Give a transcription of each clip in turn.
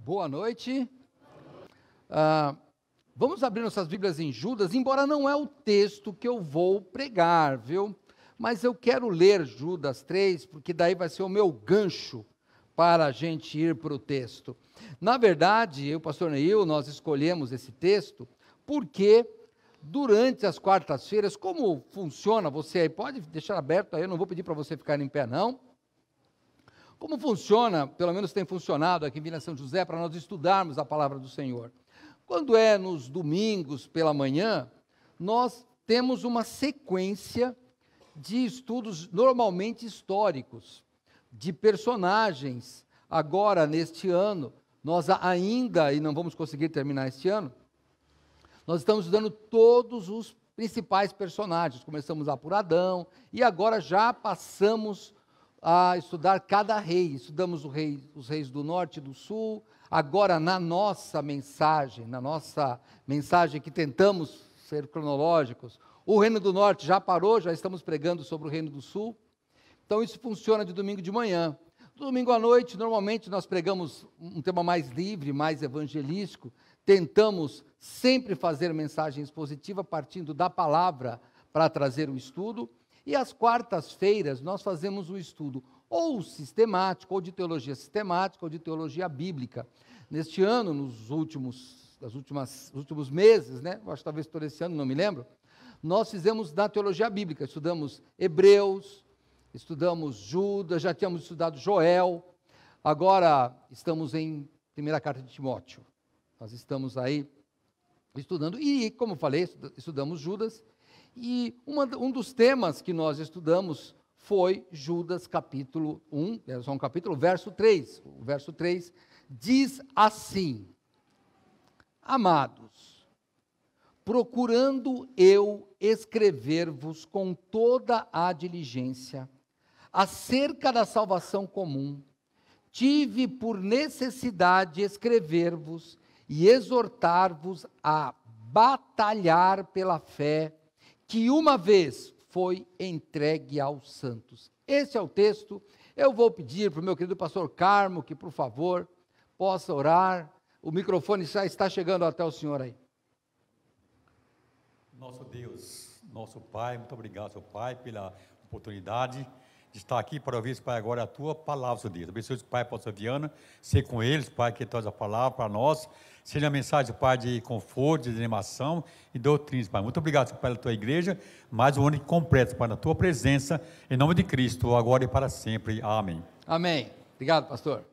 Boa noite. Vamos abrir nossas Bíblias em Judas, embora não é o texto que eu vou pregar, viu? Mas eu quero ler Judas 3, porque daí vai ser o meu gancho para a gente ir para o texto. Na verdade, eu e o pastor Neil, nós escolhemos esse texto porque durante as quartas-feiras, como funciona, você aí pode deixar aberto aí, eu não vou pedir para você ficar em pé não. Como funciona, pelo menos tem funcionado aqui em Vila São José, para nós estudarmos a palavra do Senhor. Quando é nos domingos pela manhã, nós temos uma sequência de estudos normalmente históricos, de personagens. Agora, neste ano, nós ainda, e não vamos conseguir terminar este ano, nós estamos estudando todos os principais personagens. Começamos lá por Adão, e agora já passamos a estudar cada rei. Estudamos os reis do norte e do sul. Agora, na nossa mensagem que tentamos ser cronológicos, o reino do norte já parou, já estamos pregando sobre o reino do sul. Então, isso funciona de domingo de manhã. Domingo à noite, normalmente, nós pregamos um tema mais livre, mais evangelístico. Tentamos sempre fazer mensagem expositiva, partindo da palavra para trazer o estudo. E às quartas-feiras, nós fazemos o estudo ou sistemático, ou de teologia sistemática, ou de teologia bíblica. Neste ano, nos últimos meses, né? Eu acho que talvez todo esse ano, não me lembro, nós fizemos da teologia bíblica, estudamos Hebreus, estudamos Judas, já tínhamos estudado Joel, agora estamos em primeira carta de Timóteo. Nós estamos aí estudando, e como falei, estudamos Judas, e um dos temas que nós estudamos foi Judas capítulo 1, é só um capítulo, verso 3. O verso 3 diz assim: Amados, procurando eu escrever-vos com toda a diligência acerca da salvação comum, tive por necessidade escrever-vos e exortar-vos a batalhar pela fé que uma vez foi entregue aos santos. Esse é o texto. Eu vou pedir para o meu querido pastor Carmo que, por favor, possa orar. O microfone já está chegando até o senhor aí. Nosso Deus, nosso Pai, muito obrigado, seu Pai, pela oportunidade de estar aqui para ouvir, Pai, agora a tua palavra, seu Deus. Abençoe o Pai, pastor Viana, ser com eles, Pai, que traz a palavra para nós. Seja a mensagem, Pai, de conforto, de animação e doutrina, Pai. Muito obrigado, Pai, pela tua igreja, mais um ano completo, Pai, na tua presença, em nome de Cristo, agora e para sempre. Amém. Amém. Obrigado, pastor.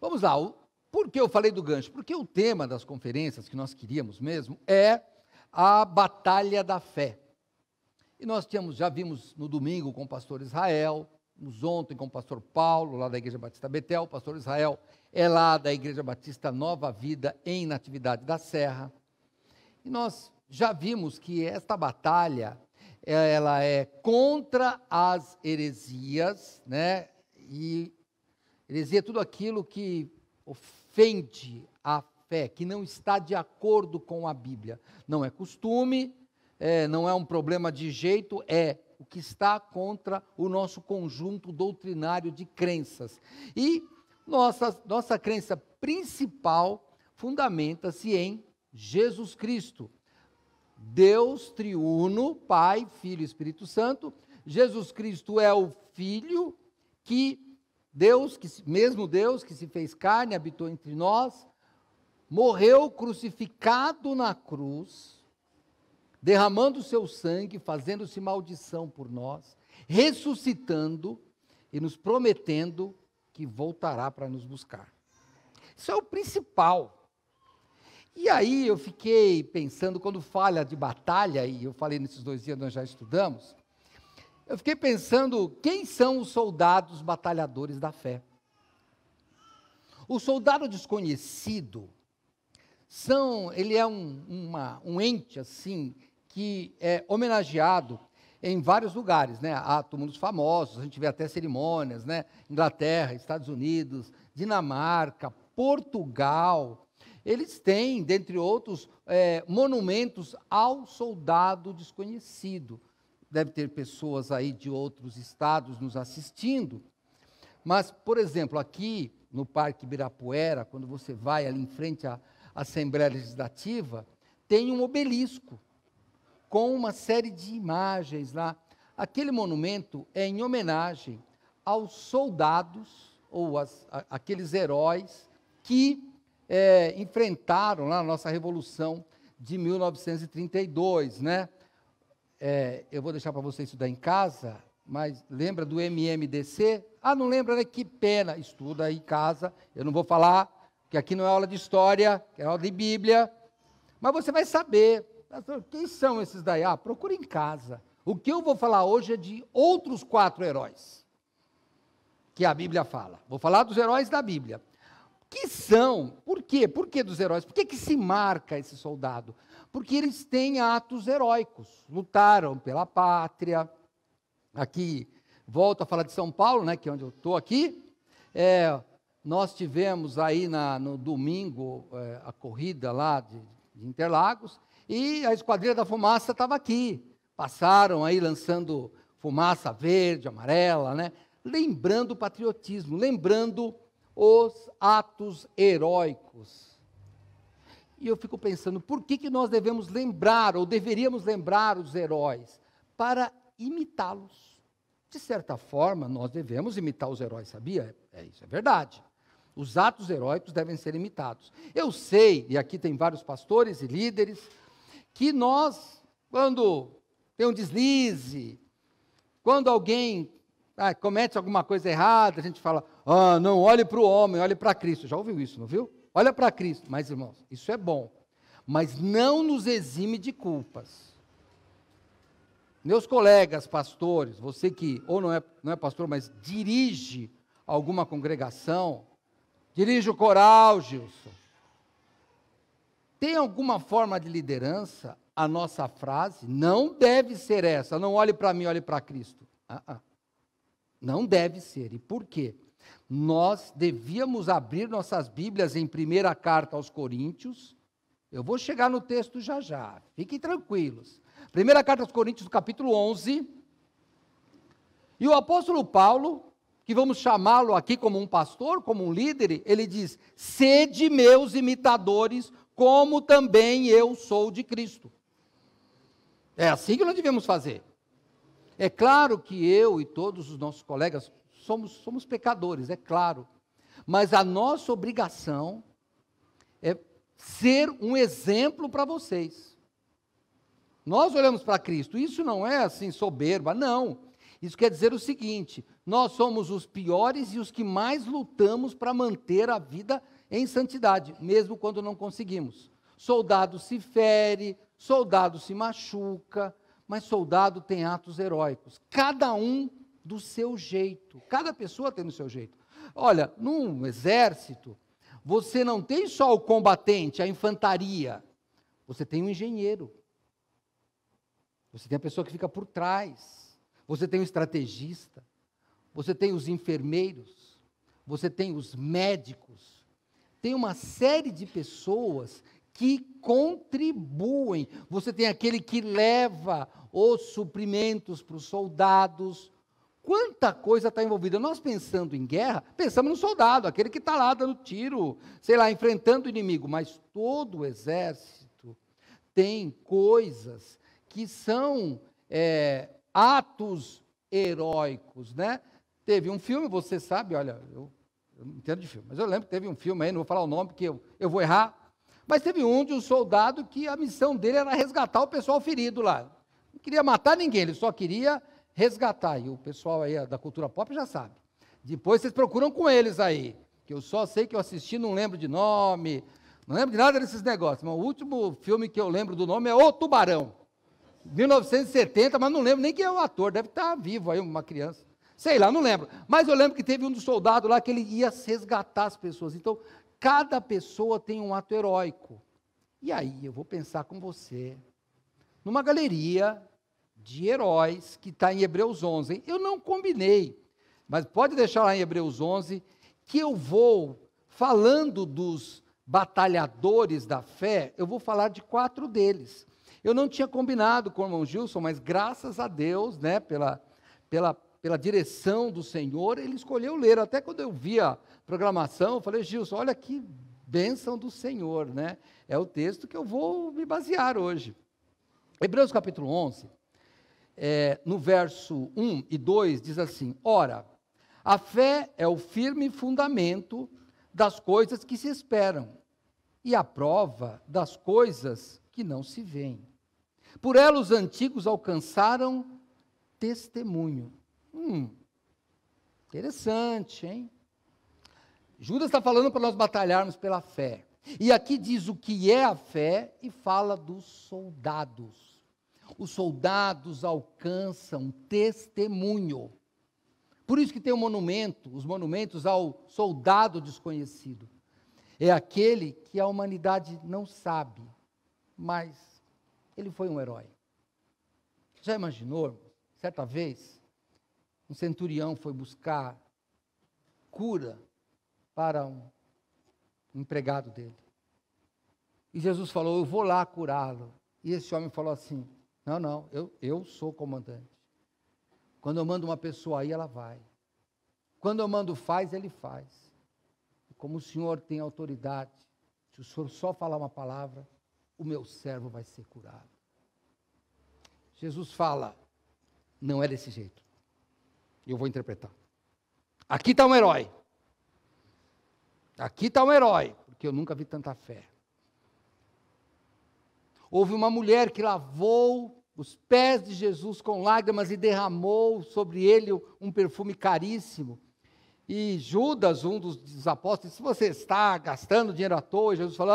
Vamos lá. Por que eu falei do gancho? Porque o tema das conferências que nós queríamos mesmo é a batalha da fé. E nós já vimos no domingo com o pastor Israel, ontem com o pastor Paulo, lá da Igreja Batista Betel. O pastor Israel é lá da Igreja Batista Nova Vida, em Natividade da Serra. E nós já vimos que esta batalha, ela é contra as heresias, né? E heresia é tudo aquilo que ofende a fé, que não está de acordo com a Bíblia. Não é costume, não é um problema de jeito, é o que está contra o nosso conjunto doutrinário de crenças. E nossa crença principal fundamenta-se em Jesus Cristo. Deus triuno, Pai, Filho e Espírito Santo. Jesus Cristo é o Filho mesmo Deus que se fez carne, habitou entre nós, morreu crucificado na cruz, derramando o seu sangue, fazendo-se maldição por nós, ressuscitando e nos prometendo que voltará para nos buscar. Isso é o principal. E aí eu fiquei pensando, quando fala de batalha, e eu falei nesses 2 dias, nós já estudamos, eu fiquei pensando, quem são os soldados batalhadores da fé? O soldado desconhecido, ele é um ente assim, que é homenageado em vários lugares, né? Há túmulos famosos, a gente vê até cerimônias, né? Inglaterra, Estados Unidos, Dinamarca, Portugal. Eles têm, dentre outros, monumentos ao soldado desconhecido. Deve ter pessoas aí de outros estados nos assistindo. Mas, por exemplo, aqui no Parque Ibirapuera, quando você vai ali em frente à Assembleia Legislativa, tem um obelisco com uma série de imagens lá. Aquele monumento é em homenagem aos soldados, ou aqueles heróis que enfrentaram lá a nossa Revolução de 1932, né? Eu vou deixar para você estudar em casa, mas lembra do MMDC? Ah, não lembra, né? Que pena. Estuda aí em casa, eu não vou falar, porque aqui não é aula de história, é aula de Bíblia, mas você vai saber. Quem são esses daí? Ah, procura em casa. O que eu vou falar hoje é de outros 4 heróis que a Bíblia fala. Vou falar dos heróis da Bíblia. Que são? Por quê? Por que dos heróis? Por que se marca esse soldado? Porque eles têm atos heróicos. Lutaram pela pátria. Aqui, volto a falar de São Paulo, né, que é onde eu estou aqui. Nós tivemos aí no domingo a corrida lá de Interlagos, e a Esquadrilha da Fumaça estava aqui. Passaram aí lançando fumaça verde, amarela, né? Lembrando o patriotismo, lembrando os atos heróicos. E eu fico pensando, por que nós devemos lembrar, ou deveríamos lembrar os heróis? Para imitá-los. De certa forma, nós devemos imitar os heróis, sabia? Isso é verdade. Os atos heróicos devem ser imitados. Eu sei, e aqui tem vários pastores e líderes, que nós, quando tem um deslize, quando alguém comete alguma coisa errada, a gente fala, não, olhe para o homem, olhe para Cristo. Já ouviu isso, não viu? Olha para Cristo. Mas, irmãos, isso é bom, mas não nos exime de culpas. Meus colegas pastores, você que ou não é pastor, mas dirige alguma congregação, dirige o coral, Gilson. Tem alguma forma de liderança? A nossa frase não deve ser essa, não olhe para mim, olhe para Cristo. Não deve ser. E por quê? Nós devíamos abrir nossas Bíblias em 1ª carta aos Coríntios. Eu vou chegar no texto já. Fiquem tranquilos. 1ª carta aos Coríntios, capítulo 11. E o apóstolo Paulo, que vamos chamá-lo aqui como um pastor, como um líder, ele diz, sede meus imitadores, como também eu sou de Cristo. É assim que nós devemos fazer. É claro que eu e todos os nossos colegas somos pecadores, é claro. Mas a nossa obrigação é ser um exemplo para vocês. Nós olhamos para Cristo, isso não é assim soberba, não. Isso quer dizer o seguinte, nós somos os piores e os que mais lutamos para manter a vida em santidade, mesmo quando não conseguimos. Soldado se fere, soldado se machuca, mas soldado tem atos heróicos, cada um do seu jeito, cada pessoa tem do seu jeito. Olha, num exército, você não tem só o combatente, a infantaria, você tem um engenheiro, você tem a pessoa que fica por trás, você tem o estrategista, você tem os enfermeiros, você tem os médicos, tem uma série de pessoas que contribuem. Você tem aquele que leva os suprimentos para os soldados. Quanta coisa está envolvida. Nós pensando em guerra, pensamos no soldado, aquele que está lá dando tiro, sei lá, enfrentando o inimigo. Mas todo o exército tem coisas que são atos heróicos, né? Teve um filme, você sabe, olha, eu não entendo de filme, mas eu lembro que teve um filme aí, não vou falar o nome porque eu vou errar, mas teve de um soldado que a missão dele era resgatar o pessoal ferido lá. Não queria matar ninguém, ele só queria resgatar. E o pessoal aí da cultura pop já sabe. Depois vocês procuram com eles aí, que eu só sei que eu assisti, não lembro de nome, não lembro de nada desses negócios. Mas o último filme que eu lembro do nome é O Tubarão, 1970, mas não lembro nem quem é o ator, deve estar vivo aí, uma criança. Sei lá, não lembro. Mas eu lembro que teve um dos soldados lá que ele ia resgatar as pessoas. Então, cada pessoa tem um ato heróico. E aí, eu vou pensar com você, numa galeria de heróis que está em Hebreus 11. Hein? Eu não combinei, mas pode deixar lá em Hebreus 11, que eu vou, falando dos batalhadores da fé, eu vou falar de 4 deles. Eu não tinha combinado com o irmão Gilson, mas graças a Deus, né, pela pela direção do Senhor, ele escolheu ler. Até quando eu vi a programação, eu falei, Gilson, olha que bênção do Senhor, né? É o texto que eu vou me basear hoje. Hebreus capítulo 11, no verso 1 e 2, diz assim, ora, a fé é o firme fundamento das coisas que se esperam e a prova das coisas que não se veem. Por ela os antigos alcançaram testemunho. Interessante, hein? Judas está falando para nós batalharmos pela fé. E aqui diz o que é a fé e fala dos soldados. Os soldados alcançam testemunho. Por isso que tem os monumentos ao soldado desconhecido. É aquele que a humanidade não sabe, mas ele foi um herói. Já imaginou? Certa vez, um centurião foi buscar cura para um empregado dele. E Jesus falou, eu vou lá curá-lo. E esse homem falou assim, não, eu sou comandante. Quando eu mando uma pessoa aí, ela vai. Quando eu mando faz, ele faz. E como o Senhor tem autoridade, se o Senhor só falar uma palavra, o meu servo vai ser curado. Jesus fala, não é desse jeito. Eu vou interpretar. Aqui está um herói. Aqui está um herói, porque eu nunca vi tanta fé. Houve uma mulher que lavou os pés de Jesus com lágrimas e derramou sobre ele um perfume caríssimo. E Judas, um dos apóstolos, disse, se você está gastando dinheiro à toa, Jesus falou,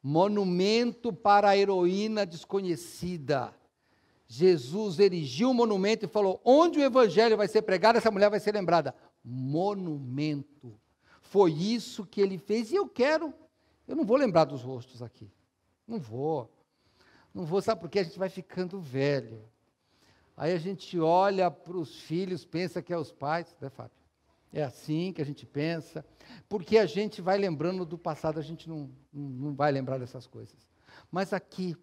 monumento para a heroína desconhecida. Jesus erigiu um monumento e falou, onde o evangelho vai ser pregado, essa mulher vai ser lembrada. Monumento. Foi isso que ele fez, e eu não vou lembrar dos rostos aqui. Não vou, sabe por quê? A gente vai ficando velho. Aí a gente olha para os filhos, pensa que é os pais, né, Fábio? É assim que a gente pensa, porque a gente vai lembrando do passado, a gente não vai lembrar dessas coisas. Mas aqui,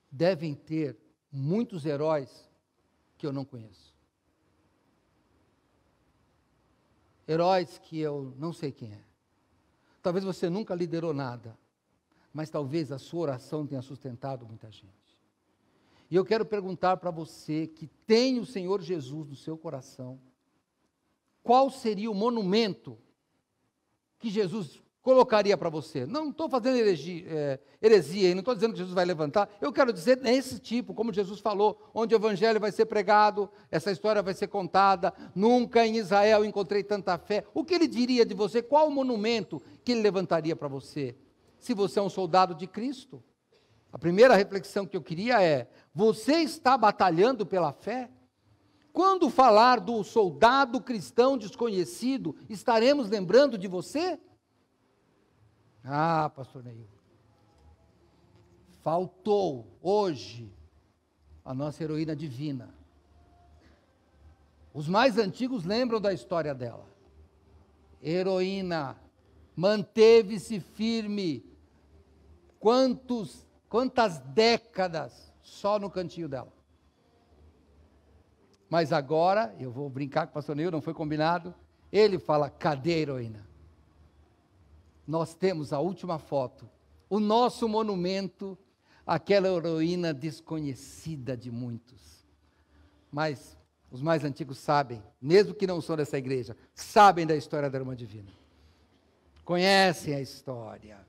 devem ter muitos heróis que eu não conheço. Heróis que eu não sei quem é. Talvez você nunca liderou nada, mas talvez a sua oração tenha sustentado muita gente. E eu quero perguntar para você que tem o Senhor Jesus no seu coração, qual seria o monumento que Jesus colocaria para você? Não estou fazendo heresia, não estou dizendo que Jesus vai levantar, eu quero dizer nesse tipo, como Jesus falou, onde o evangelho vai ser pregado, essa história vai ser contada, nunca em Israel encontrei tanta fé. O que ele diria de você? Qual o monumento que ele levantaria para você? Se você é um soldado de Cristo. A primeira reflexão que eu queria é, você está batalhando pela fé? Quando falar do soldado cristão desconhecido, estaremos lembrando de você? Ah, pastor Neil, faltou hoje a nossa heroína divina. Os mais antigos lembram da história dela. Heroína, manteve-se firme. Quantas décadas só no cantinho dela. Mas agora, eu vou brincar com o pastor Neil, não foi combinado, ele fala, cadê a heroína? Nós temos a última foto, o nosso monumento, aquela heroína desconhecida de muitos. Mas os mais antigos sabem, mesmo que não são dessa igreja, sabem da história da irmã divina. Conhecem a história.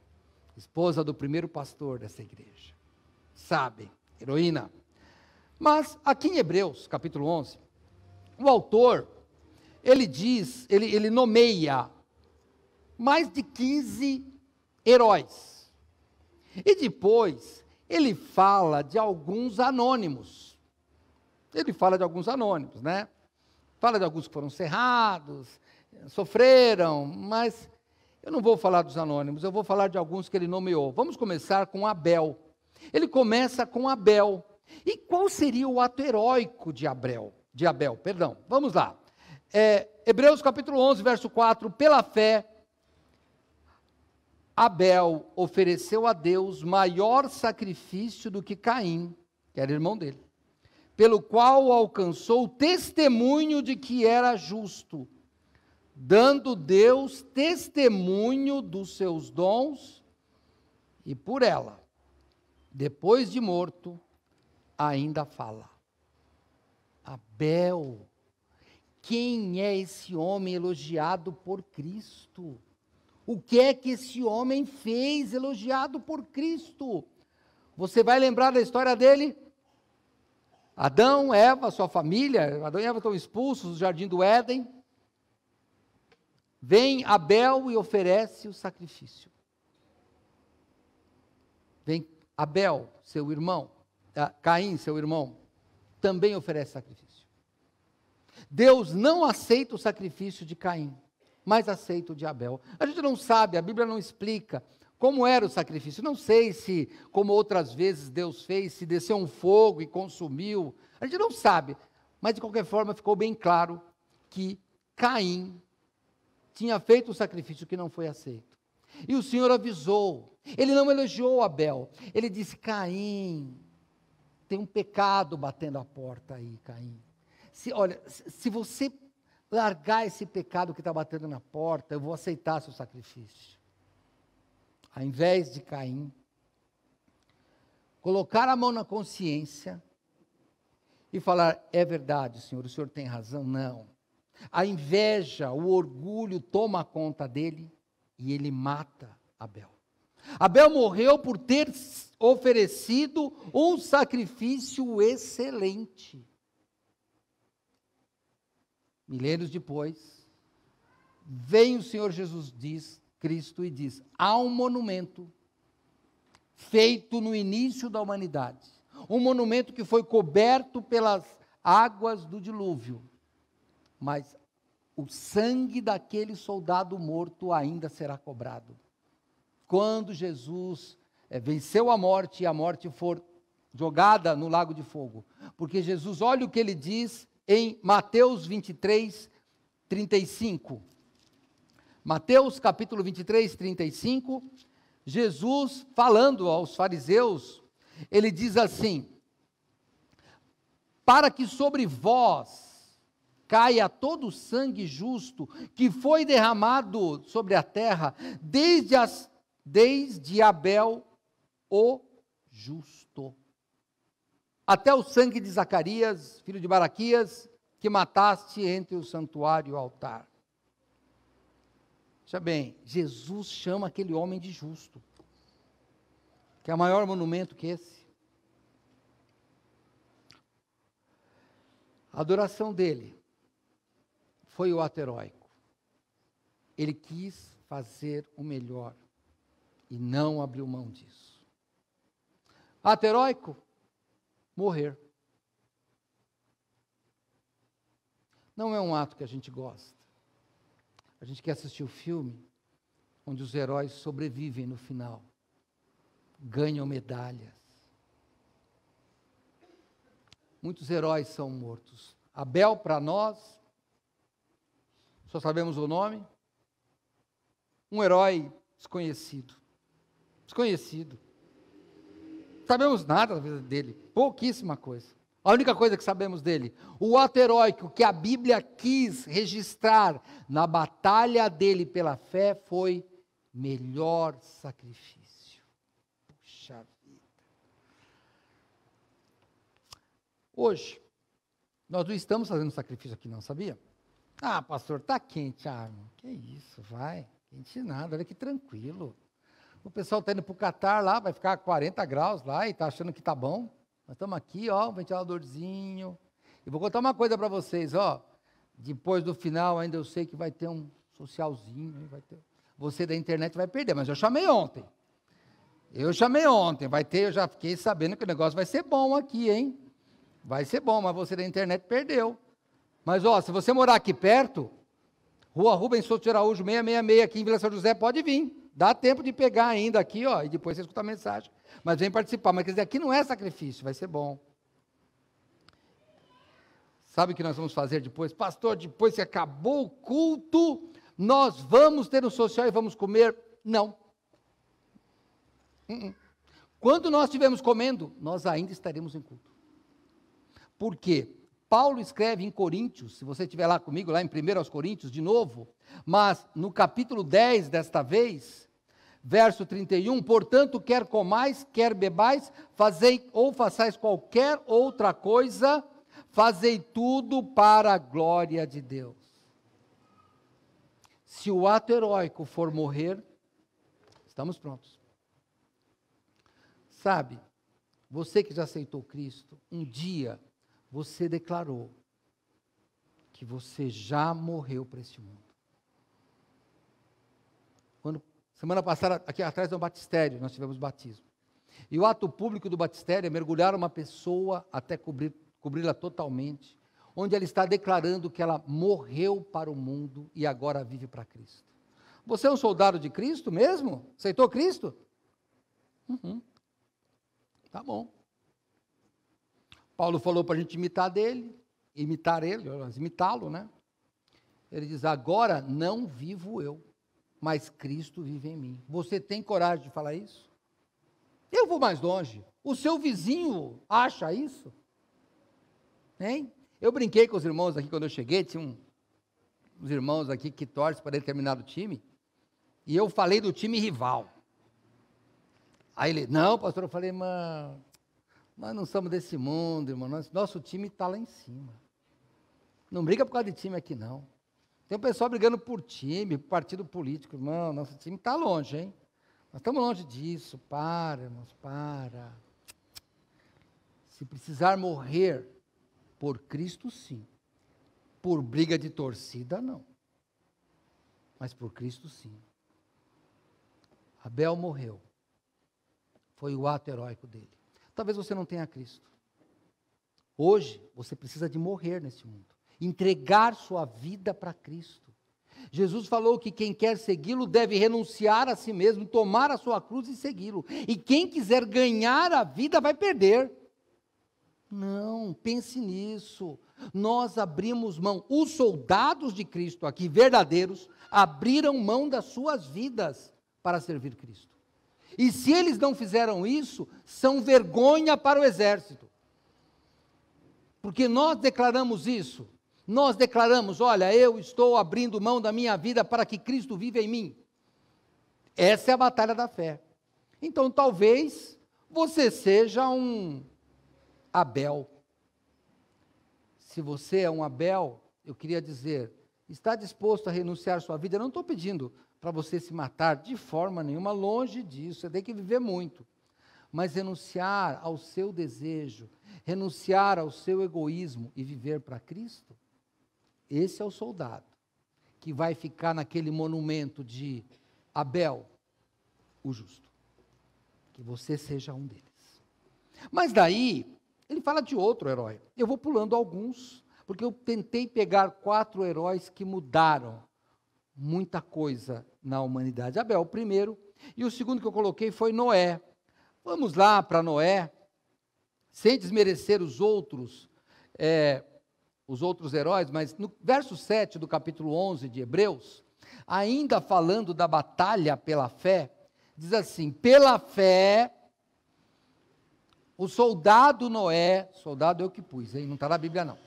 Esposa do primeiro pastor dessa igreja. Sabem, heroína. Mas aqui em Hebreus, capítulo 11, o autor, ele nomeia mais de 15 heróis. E depois, ele fala de alguns anônimos. Ele fala de alguns anônimos, né? Fala de alguns que foram cerrados, sofreram, mas eu não vou falar dos anônimos, eu vou falar de alguns que ele nomeou. Vamos começar com Abel. Ele começa com Abel. E qual seria o ato heróico de Abel? Vamos lá. Hebreus capítulo 11, verso 4. Pela fé, Abel ofereceu a Deus maior sacrifício do que Caim, que era irmão dele. pelo qual alcançou o testemunho de que era justo, dando Deus testemunho dos seus dons, e por ela, depois de morto, ainda fala. Abel, quem é esse homem elogiado por Cristo? O que é que esse homem fez elogiado por Cristo? Você vai lembrar da história dele? Adão, Eva, sua família, Adão e Eva estão expulsos do jardim do Éden. Vem Abel e oferece o sacrifício. Vem Abel, seu irmão, Caim, seu irmão, também oferece sacrifício. Deus não aceita o sacrifício de Caim, mas aceita o de Abel. A gente não sabe, a Bíblia não explica como era o sacrifício. Não sei se, como outras vezes Deus fez, se desceu um fogo e consumiu. A gente não sabe, mas de qualquer forma ficou bem claro que Caim tinha feito um sacrifício que não foi aceito. E o Senhor avisou. Ele não elogiou Abel. Ele disse: Caim, tem um pecado batendo a porta aí, Caim. Olha, se você largar esse pecado que está batendo na porta, eu vou aceitar seu sacrifício. Ao invés de Caim colocar a mão na consciência e falar: é verdade, Senhor, o Senhor tem razão. Não. A inveja, o orgulho toma conta dele e ele mata Abel. Abel morreu por ter oferecido um sacrifício excelente. Milênios depois, vem o Senhor Jesus Cristo e diz: há um monumento feito no início da humanidade, um monumento que foi coberto pelas águas do dilúvio, mas o sangue daquele soldado morto ainda será cobrado. Quando Jesus venceu a morte e a morte for jogada no lago de fogo, porque Jesus, olha o que ele diz em Mateus 23, 35. Mateus capítulo 23, 35, Jesus falando aos fariseus, ele diz assim: para que sobre vós caia todo o sangue justo que foi derramado sobre a terra, desde Abel o justo, até o sangue de Zacarias, filho de Baraquias, que mataste entre o santuário e o altar. Veja bem, Jesus chama aquele homem de justo. Que é maior monumento que esse? A adoração dele foi o ato heróico. Ele quis fazer o melhor e não abriu mão disso. Ato heróico? Morrer. Não é um ato que a gente gosta. A gente quer assistir o filme onde os heróis sobrevivem no final, ganham medalhas. Muitos heróis são mortos. Abel, para nós, só sabemos o nome, um herói desconhecido. Desconhecido. Não sabemos nada da vida dele, pouquíssima coisa. A única coisa que sabemos dele, o ato heróico que a Bíblia quis registrar na batalha dele pela fé foi melhor sacrifício. Puxa vida. Hoje, nós não estamos fazendo sacrifício aqui não, sabia? Ah, pastor, está quente a arma. Que isso, vai. Quente nada, olha que tranquilo. O pessoal está indo para o Catar lá, vai ficar 40 graus lá e está achando que está bom. Nós estamos aqui, ó, um ventiladorzinho. E vou contar uma coisa para vocês, ó. Depois do final, ainda eu sei que vai ter um socialzinho. Você da internet vai perder, mas eu chamei ontem. Vai ter, eu já fiquei sabendo que o negócio vai ser bom aqui, hein? Vai ser bom, mas você da internet perdeu. Mas, ó, se você morar aqui perto, Rua Rubens Souto de Araújo, 666, aqui em Vila São José, pode vir. Dá tempo de pegar ainda aqui, ó, e depois você escuta a mensagem. Mas vem participar. Mas quer dizer, aqui não é sacrifício, vai ser bom. Sabe o que nós vamos fazer depois? Pastor, depois que acabou o culto, nós vamos ter um social e vamos comer? Não. Quando nós estivermos comendo, nós ainda estaremos em culto. Por quê? Paulo escreve em Coríntios, se você estiver lá comigo, lá em 1 Coríntios, de novo, mas no capítulo 10 desta vez, verso 31, portanto, quer comais, quer bebais, fazei ou façais qualquer outra coisa, fazei tudo para a glória de Deus. Se o ato heróico for morrer, estamos prontos. Sabe, você que já aceitou Cristo, um dia você declarou que você já morreu para esse mundo. Semana passada, aqui atrás do batistério, nós tivemos batismo. E o ato público do batistério é mergulhar uma pessoa até cobri-la totalmente, onde ela está declarando que ela morreu para o mundo e agora vive para Cristo. Você é um soldado de Cristo mesmo? Aceitou Cristo? Tá bom. Paulo falou para a gente imitá-lo, né? Ele diz, agora não vivo eu, mas Cristo vive em mim. Você tem coragem de falar isso? Eu vou mais longe. O seu vizinho acha isso? Hein? Eu brinquei com os irmãos aqui quando eu cheguei, tinha uns irmãos aqui que torcem para determinado time, e eu falei do time rival. Aí ele, não, pastor, eu falei, mano, nós não somos desse mundo, irmão, nosso time está lá em cima. Não briga por causa de time aqui, não. Tem um pessoal brigando por time, por partido político, irmão, nosso time está longe, hein? Nós estamos longe disso, para, irmãos, para. Se precisar morrer por Cristo, sim. Por briga de torcida, não. Mas por Cristo, sim. Abel morreu. Foi o ato heróico dele. Talvez você não tenha Cristo. Hoje, você precisa de morrer nesse mundo. Entregar sua vida para Cristo. Jesus falou que quem quer segui-lo deve renunciar a si mesmo, tomar a sua cruz e segui-lo. E quem quiser ganhar a vida vai perder. Não, pense nisso. Nós abrimos mão. Os soldados de Cristo aqui, verdadeiros, abriram mão das suas vidas para servir Cristo. E se eles não fizeram isso, são vergonha para o exército. Porque nós declaramos isso. Nós declaramos, olha, eu estou abrindo mão da minha vida para que Cristo viva em mim. Essa é a batalha da fé. Então, talvez você seja um Abel. Se você é um Abel, eu queria dizer, está disposto a renunciar à sua vida? Eu não estou pedindo para você se matar de forma nenhuma, longe disso, você tem que viver muito. Mas renunciar ao seu desejo, renunciar ao seu egoísmo e viver para Cristo, esse é o soldado que vai ficar naquele monumento de Abel, o justo. Que você seja um deles. Mas daí, ele fala de outro herói. Eu vou pulando alguns, porque eu tentei pegar 4 heróis que mudaram muita coisa na humanidade. Abel, o primeiro, e o segundo que eu coloquei foi Noé. Vamos lá para Noé, sem desmerecer os outros heróis, mas no verso 7 do capítulo 11 de Hebreus, ainda falando da batalha pela fé, diz assim, pela fé, o soldado Noé, soldado eu que pus, hein? Não está na Bíblia não.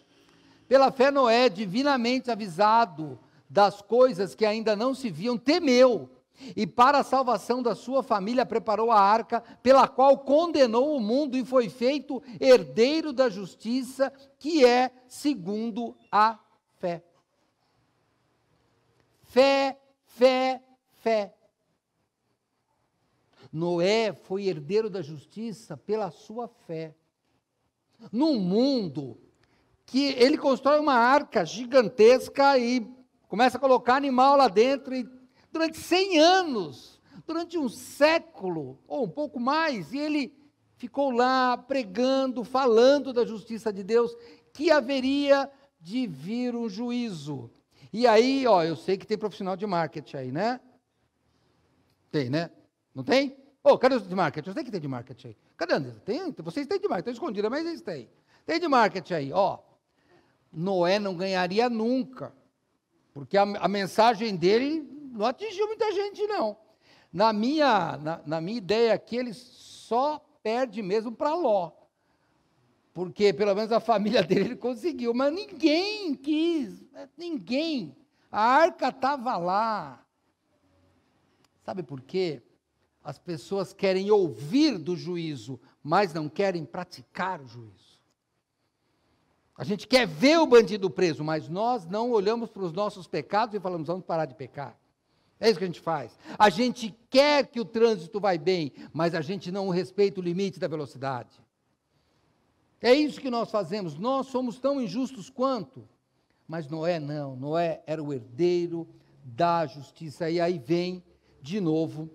Pela fé Noé, divinamente avisado das coisas que ainda não se viam, temeu, e para a salvação da sua família preparou a arca, pela qual condenou o mundo e foi feito herdeiro da justiça, que é segundo a fé. Fé, fé, fé. Noé foi herdeiro da justiça pela sua fé. Num mundo que ele constrói uma arca gigantesca e começa a colocar animal lá dentro, e durante 100 anos, durante um século, ou um pouco mais, e ele ficou lá pregando, falando da justiça de Deus, que haveria de vir um juízo. E aí, eu sei que tem profissional de marketing aí, né? Tem, né? Não tem? Cadê os de marketing? Eu sei que tem de marketing aí. Cadê, André? Tem? Vocês têm de marketing, estão escondidos, mas eles têm. Tem de marketing aí, Noé não ganharia nunca, porque a mensagem dele não atingiu muita gente, não. Na minha ideia aqui, ele só perde mesmo para Ló. porque pelo menos a família dele ele conseguiu, mas ninguém quis, ninguém. A arca estava lá. Sabe por quê? As pessoas querem ouvir do juízo, mas não querem praticar o juízo. A gente quer ver o bandido preso, mas nós não olhamos para os nossos pecados e falamos, vamos parar de pecar. É isso que a gente faz. A gente quer que o trânsito vá bem, mas a gente não respeita o limite da velocidade. É isso que nós fazemos. Nós somos tão injustos quanto. Mas Noé não. Noé era o herdeiro da justiça. E aí vem, de novo,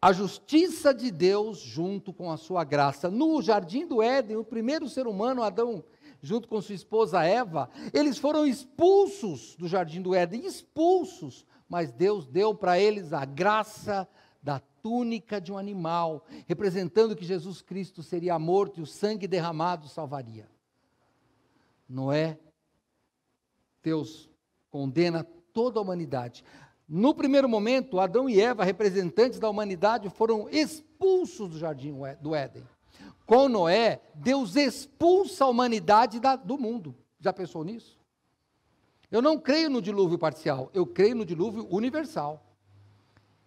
a justiça de Deus junto com a sua graça. No jardim do Éden, o primeiro ser humano, Adão, junto com sua esposa Eva, eles foram expulsos do jardim do Éden, expulsos, mas Deus deu para eles a graça da túnica de um animal, representando que Jesus Cristo seria morto e o sangue derramado salvaria. Noé, Deus condena toda a humanidade. No primeiro momento, Adão e Eva, representantes da humanidade, foram expulsos do jardim do Éden. Com Noé, Deus expulsa a humanidade do mundo. Já pensou nisso? Eu não creio no dilúvio parcial, eu creio no dilúvio universal.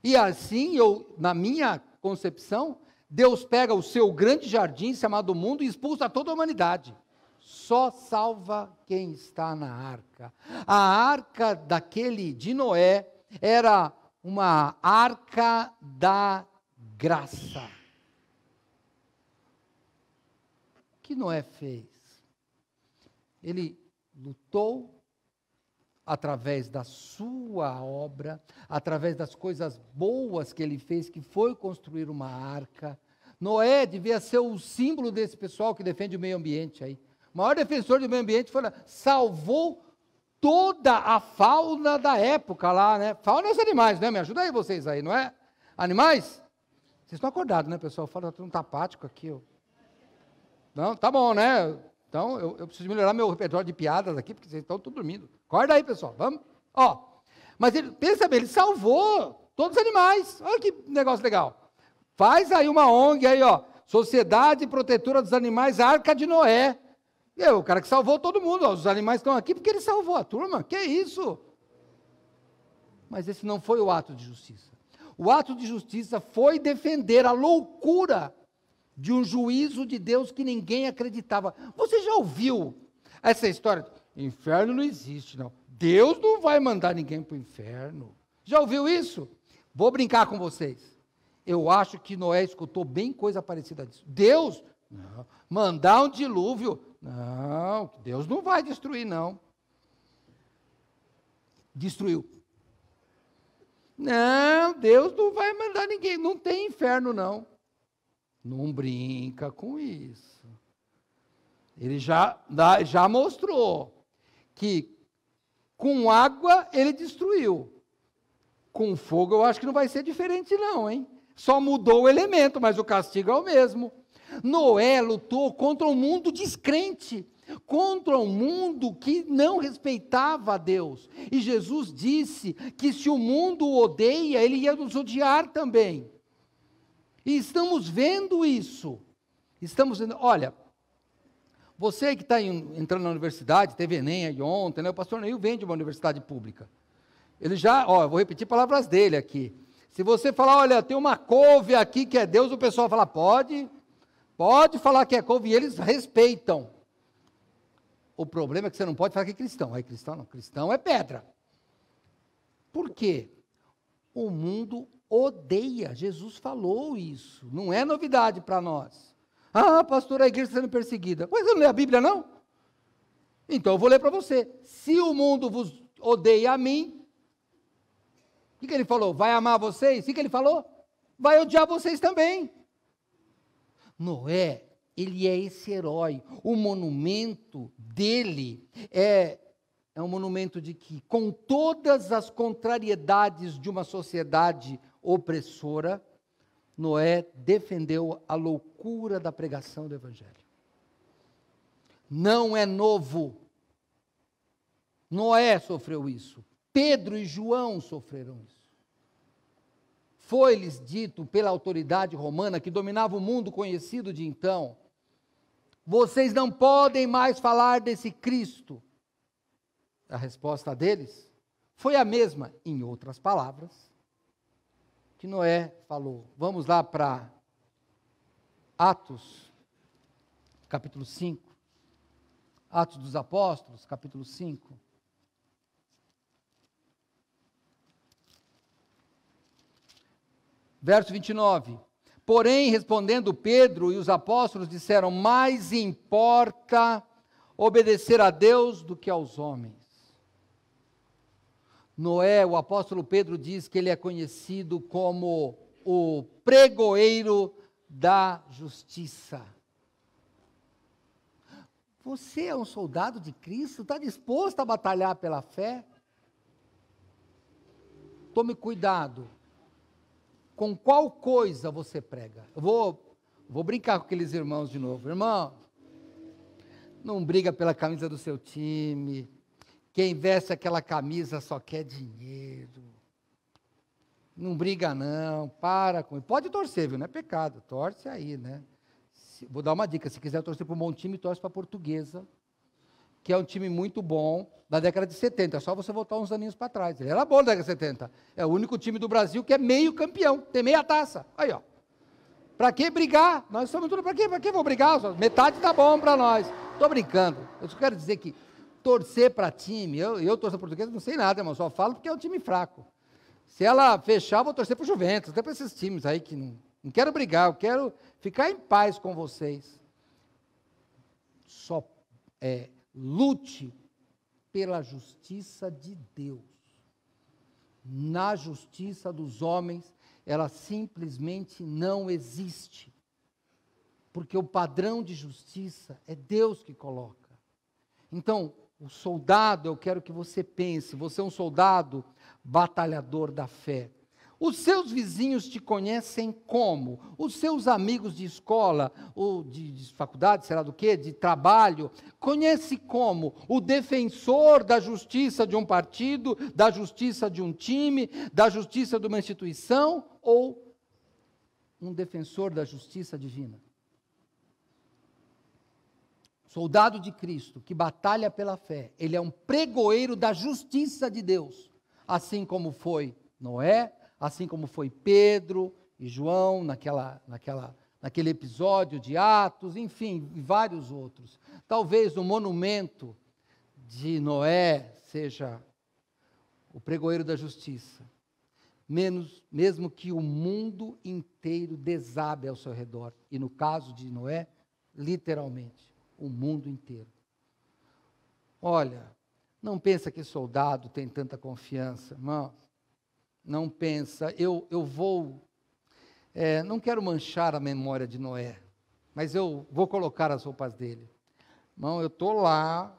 E assim, na minha concepção, Deus pega o seu grande jardim chamado mundo e expulsa toda a humanidade. Só salva quem está na arca. A arca de Noé era uma arca da graça. O que Noé fez? Ele lutou através da sua obra, através das coisas boas que ele fez, que foi construir uma arca. Noé devia ser o símbolo desse pessoal que defende o meio ambiente aí. O maior defensor do meio ambiente salvou toda a fauna da época lá, né? Fauna é os animais, né? Me ajuda aí vocês aí, não é? Animais? Vocês estão acordados, né, pessoal? Fala um tapático aqui. Não, tá bom, né? Então, eu preciso melhorar meu repertório de piadas aqui, porque vocês estão tudo dormindo. Acorda aí, pessoal, vamos? Mas pensa bem, ele salvou todos os animais. Olha que negócio legal. Faz aí uma ONG aí, Sociedade Protetora dos Animais, Arca de Noé. O cara que salvou todo mundo, os animais estão aqui porque ele salvou a turma, que isso? Mas esse não foi o ato de justiça. O ato de justiça foi defender a loucura de um juízo de Deus que ninguém acreditava. Você já ouviu essa história? Inferno não existe, não. Deus não vai mandar ninguém para o inferno. Já ouviu isso? Vou brincar com vocês. Eu acho que Noé escutou bem coisa parecida disso. Deus, não, mandar um dilúvio, não, Deus não vai destruir, não. Destruiu. Não, Deus não vai mandar ninguém, não tem inferno, não. Não brinca com isso. Ele já mostrou que com água ele destruiu. Com fogo eu acho que não vai ser diferente não, hein? Só mudou o elemento, mas o castigo é o mesmo. Noé lutou contra um mundo descrente, contra um mundo que não respeitava a Deus. E Jesus disse que se o mundo o odeia, ele ia nos odiar também. E estamos vendo isso. Estamos vendo, olha, você que está entrando na universidade, teve Enem aí ontem, né? O pastor Neil vem de uma universidade pública. Ele já, eu vou repetir palavras dele aqui. Se você falar, olha, tem uma couve aqui que é Deus, o pessoal fala, pode falar que é couve, e eles respeitam. O problema é que você não pode falar que é cristão. Aí cristão não, cristão é pedra. Por quê? O mundo odeia, Jesus falou isso, não é novidade para nós. Pastor, a igreja está sendo perseguida. Mas você não lê a Bíblia, não? Então eu vou ler para você. Se o mundo vos odeia a mim, o que ele falou? Vai amar vocês? O que ele falou? Vai odiar vocês também. Noé, ele é esse herói. O monumento dele é um monumento de que, com todas as contrariedades de uma sociedade opressora, Noé defendeu a loucura da pregação do Evangelho. Não é novo. Noé sofreu isso. Pedro e João sofreram isso. Foi-lhes dito pela autoridade romana que dominava o mundo conhecido de então, Vocês não podem mais falar desse Cristo. A resposta deles foi a mesma, em outras palavras, que Noé falou. Vamos lá para Atos, capítulo 5. Atos dos Apóstolos, capítulo 5. Verso 29. Porém, respondendo Pedro e os apóstolos disseram: mais importa obedecer a Deus do que aos homens. Noé, o apóstolo Pedro diz que ele é conhecido como o pregoeiro da justiça. Você é um soldado de Cristo? Está disposto a batalhar pela fé? Tome cuidado. Com qual coisa você prega? Eu vou brincar com aqueles irmãos de novo. Irmão, não briga pela camisa do seu time. Quem veste aquela camisa só quer dinheiro. Não briga não, para com isso. Pode torcer, viu? Não é pecado, torce aí, né? Vou dar uma dica, se quiser torcer para um bom time, torce para a Portuguesa, que é um time muito bom, da década de 70, é só você voltar uns aninhos para trás. Ele era bom na década de 70, é o único time do Brasil que é meio campeão, tem meia taça. Aí, ó. Para que brigar? Nós estamos tudo, para que vou brigar? Metade tá bom para nós. Estou brincando, eu só quero dizer que torcer para time, eu torço a Portuguesa, não sei nada, irmão, só falo porque é um time fraco. Se ela fechar, eu vou torcer para o Juventus, até para esses times aí que não quero brigar, eu quero ficar em paz com vocês. Só lute pela justiça de Deus. Na justiça dos homens, ela simplesmente não existe. Porque o padrão de justiça é Deus que coloca. Então, o soldado, eu quero que você pense, você é um soldado batalhador da fé. Os seus vizinhos te conhecem como? Os seus amigos de escola, ou de faculdade, será do quê? De trabalho, conhece como? O defensor da justiça de um partido, da justiça de um time, da justiça de uma instituição, ou um defensor da justiça divina? Soldado de Cristo, que batalha pela fé, ele é um pregoeiro da justiça de Deus, assim como foi Noé, assim como foi Pedro e João naquele episódio de Atos, enfim, vários outros. Talvez o monumento de Noé seja o pregoeiro da justiça, mesmo que o mundo inteiro desabe ao seu redor, e no caso de Noé, literalmente, o mundo inteiro. Olha, não pensa que soldado tem tanta confiança, irmão. Não pensa, eu vou, não quero manchar a memória de Noé, mas eu vou colocar as roupas dele. Irmão, eu estou lá,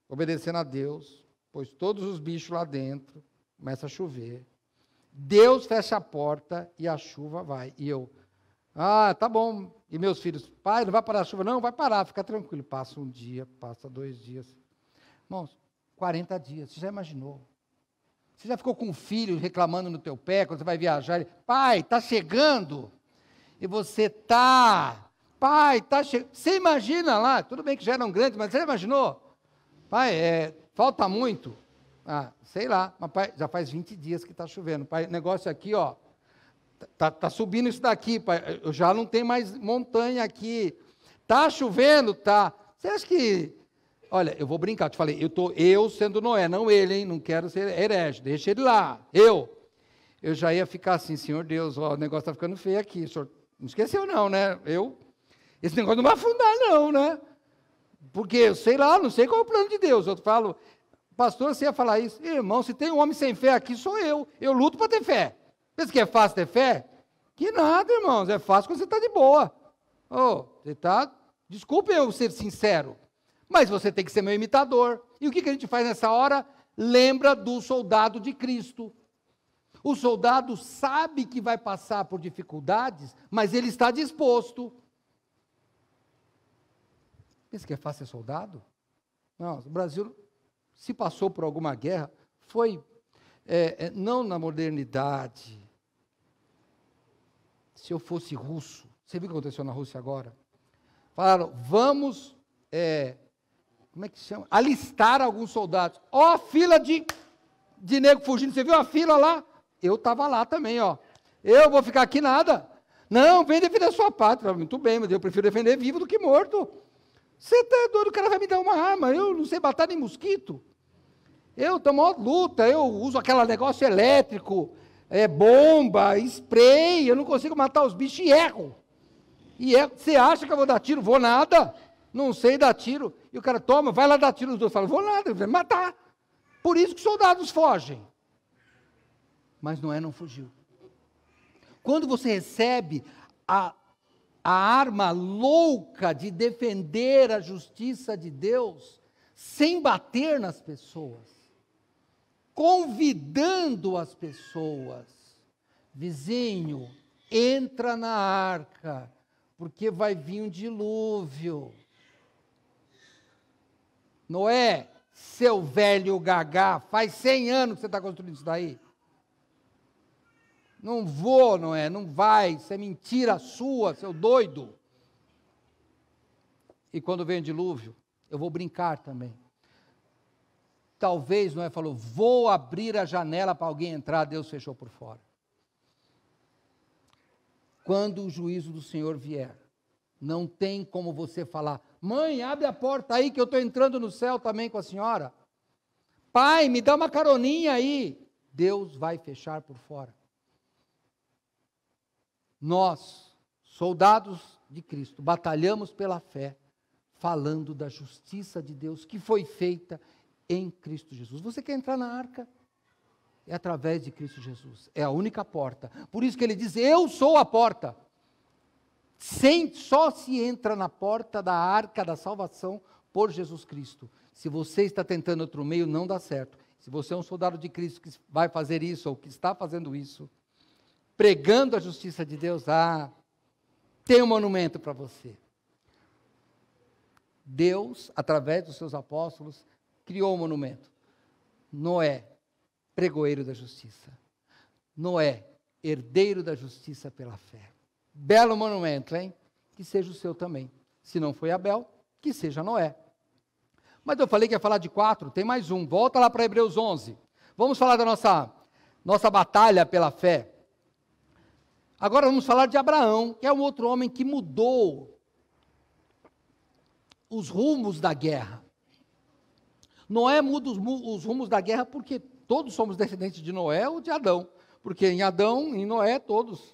obedecendo a Deus, pôs todos os bichos lá dentro, começa a chover. Deus fecha a porta e a chuva vai. E eu, tá bom. E meus filhos, pai, não vai parar a chuva? Não, vai parar, fica tranquilo. Passa um dia, passa 2 dias. Irmãos, 40 dias, você já imaginou? Você já ficou com um filho reclamando no teu pé, quando você vai viajar, ele, pai, está chegando, e você pai, está chegando, você imagina lá, tudo bem que já eram grandes, mas você já imaginou? Pai, falta muito, sei lá, mas pai, já faz 20 dias que está chovendo, pai, negócio aqui, ó, tá subindo isso daqui, pai, eu já não tenho mais montanha aqui, está chovendo, tá, você acha que... Olha, eu vou brincar, eu te falei, eu sendo Noé, não ele, hein, não quero ser herege, deixa ele lá, eu já ia ficar assim, Senhor Deus, ó, o negócio está ficando feio aqui, o senhor não esqueceu não, né, esse negócio não vai afundar não, né, porque, eu sei lá, não sei qual é o plano de Deus, eu falo, pastor, você ia falar isso, irmão, se tem um homem sem fé aqui, sou eu luto para ter fé, pensa que é fácil ter fé? Que nada, irmãos, é fácil quando você está de boa, você está, desculpe eu ser sincero, mas você tem que ser meu imitador. E o que a gente faz nessa hora? Lembra do soldado de Cristo. O soldado sabe que vai passar por dificuldades, mas ele está disposto. Pensa que é fácil ser soldado? Não, o Brasil, se passou por alguma guerra, foi não na modernidade. Se eu fosse russo, você viu o que aconteceu na Rússia agora? falaram, vamos, como é que chama? Alistar alguns soldados. Ó, a fila de nego fugindo, você viu a fila lá? Eu estava lá também, ó. Eu vou ficar aqui nada. Não, vem defender a sua pátria. Muito bem, mas eu prefiro defender vivo do que morto. Você está doido, o cara vai me dar uma arma, eu não sei matar nem mosquito. Eu estou maior luta, eu uso aquele negócio elétrico, bomba, spray, eu não consigo matar os bichos e erro. Você acha que eu vou dar tiro? Vou nada, não sei dar tiro. E o cara, toma, vai lá dar tiro, os dois falam, vou nada, vai matar. Por isso que os soldados fogem. Mas Noé não fugiu. Quando você recebe a arma louca de defender a justiça de Deus, sem bater nas pessoas, convidando as pessoas, vizinho, entra na arca, porque vai vir um dilúvio. Noé, seu velho gagá, faz 100 anos que você está construindo isso daí. Não vou, Noé, não vai, isso é mentira sua, seu doido. E quando vem o dilúvio, eu vou brincar também. Talvez Noé falou, vou abrir a janela para alguém entrar, Deus fechou por fora. Quando o juízo do Senhor vier, não tem como você falar, mãe, abre a porta aí que eu estou entrando no céu também com a senhora. Pai, me dá uma caroninha aí. Deus vai fechar por fora. Nós, soldados de Cristo, batalhamos pela fé, falando da justiça de Deus que foi feita em Cristo Jesus. Você quer entrar na arca? É através de Cristo Jesus. É a única porta. Por isso que ele diz, eu sou a porta. Só se entra na porta da arca da salvação por Jesus Cristo. Se você está tentando outro meio, não dá certo. Se você é um soldado de Cristo que vai fazer isso, ou que está fazendo isso, pregando a justiça de Deus, tem um monumento para você. Deus, através dos seus apóstolos, criou um monumento. Noé, pregoeiro da justiça. Noé, herdeiro da justiça pela fé. Belo monumento, hein? Que seja o seu também. Se não foi Abel, que seja Noé. Mas eu falei que ia falar de 4, tem mais um. Volta lá para Hebreus 11. Vamos falar da nossa batalha pela fé. Agora vamos falar de Abraão, que é um outro homem que mudou os rumos da guerra. Noé muda os rumos da guerra porque todos somos descendentes de Noé ou de Adão. Porque em Adão e em Noé todos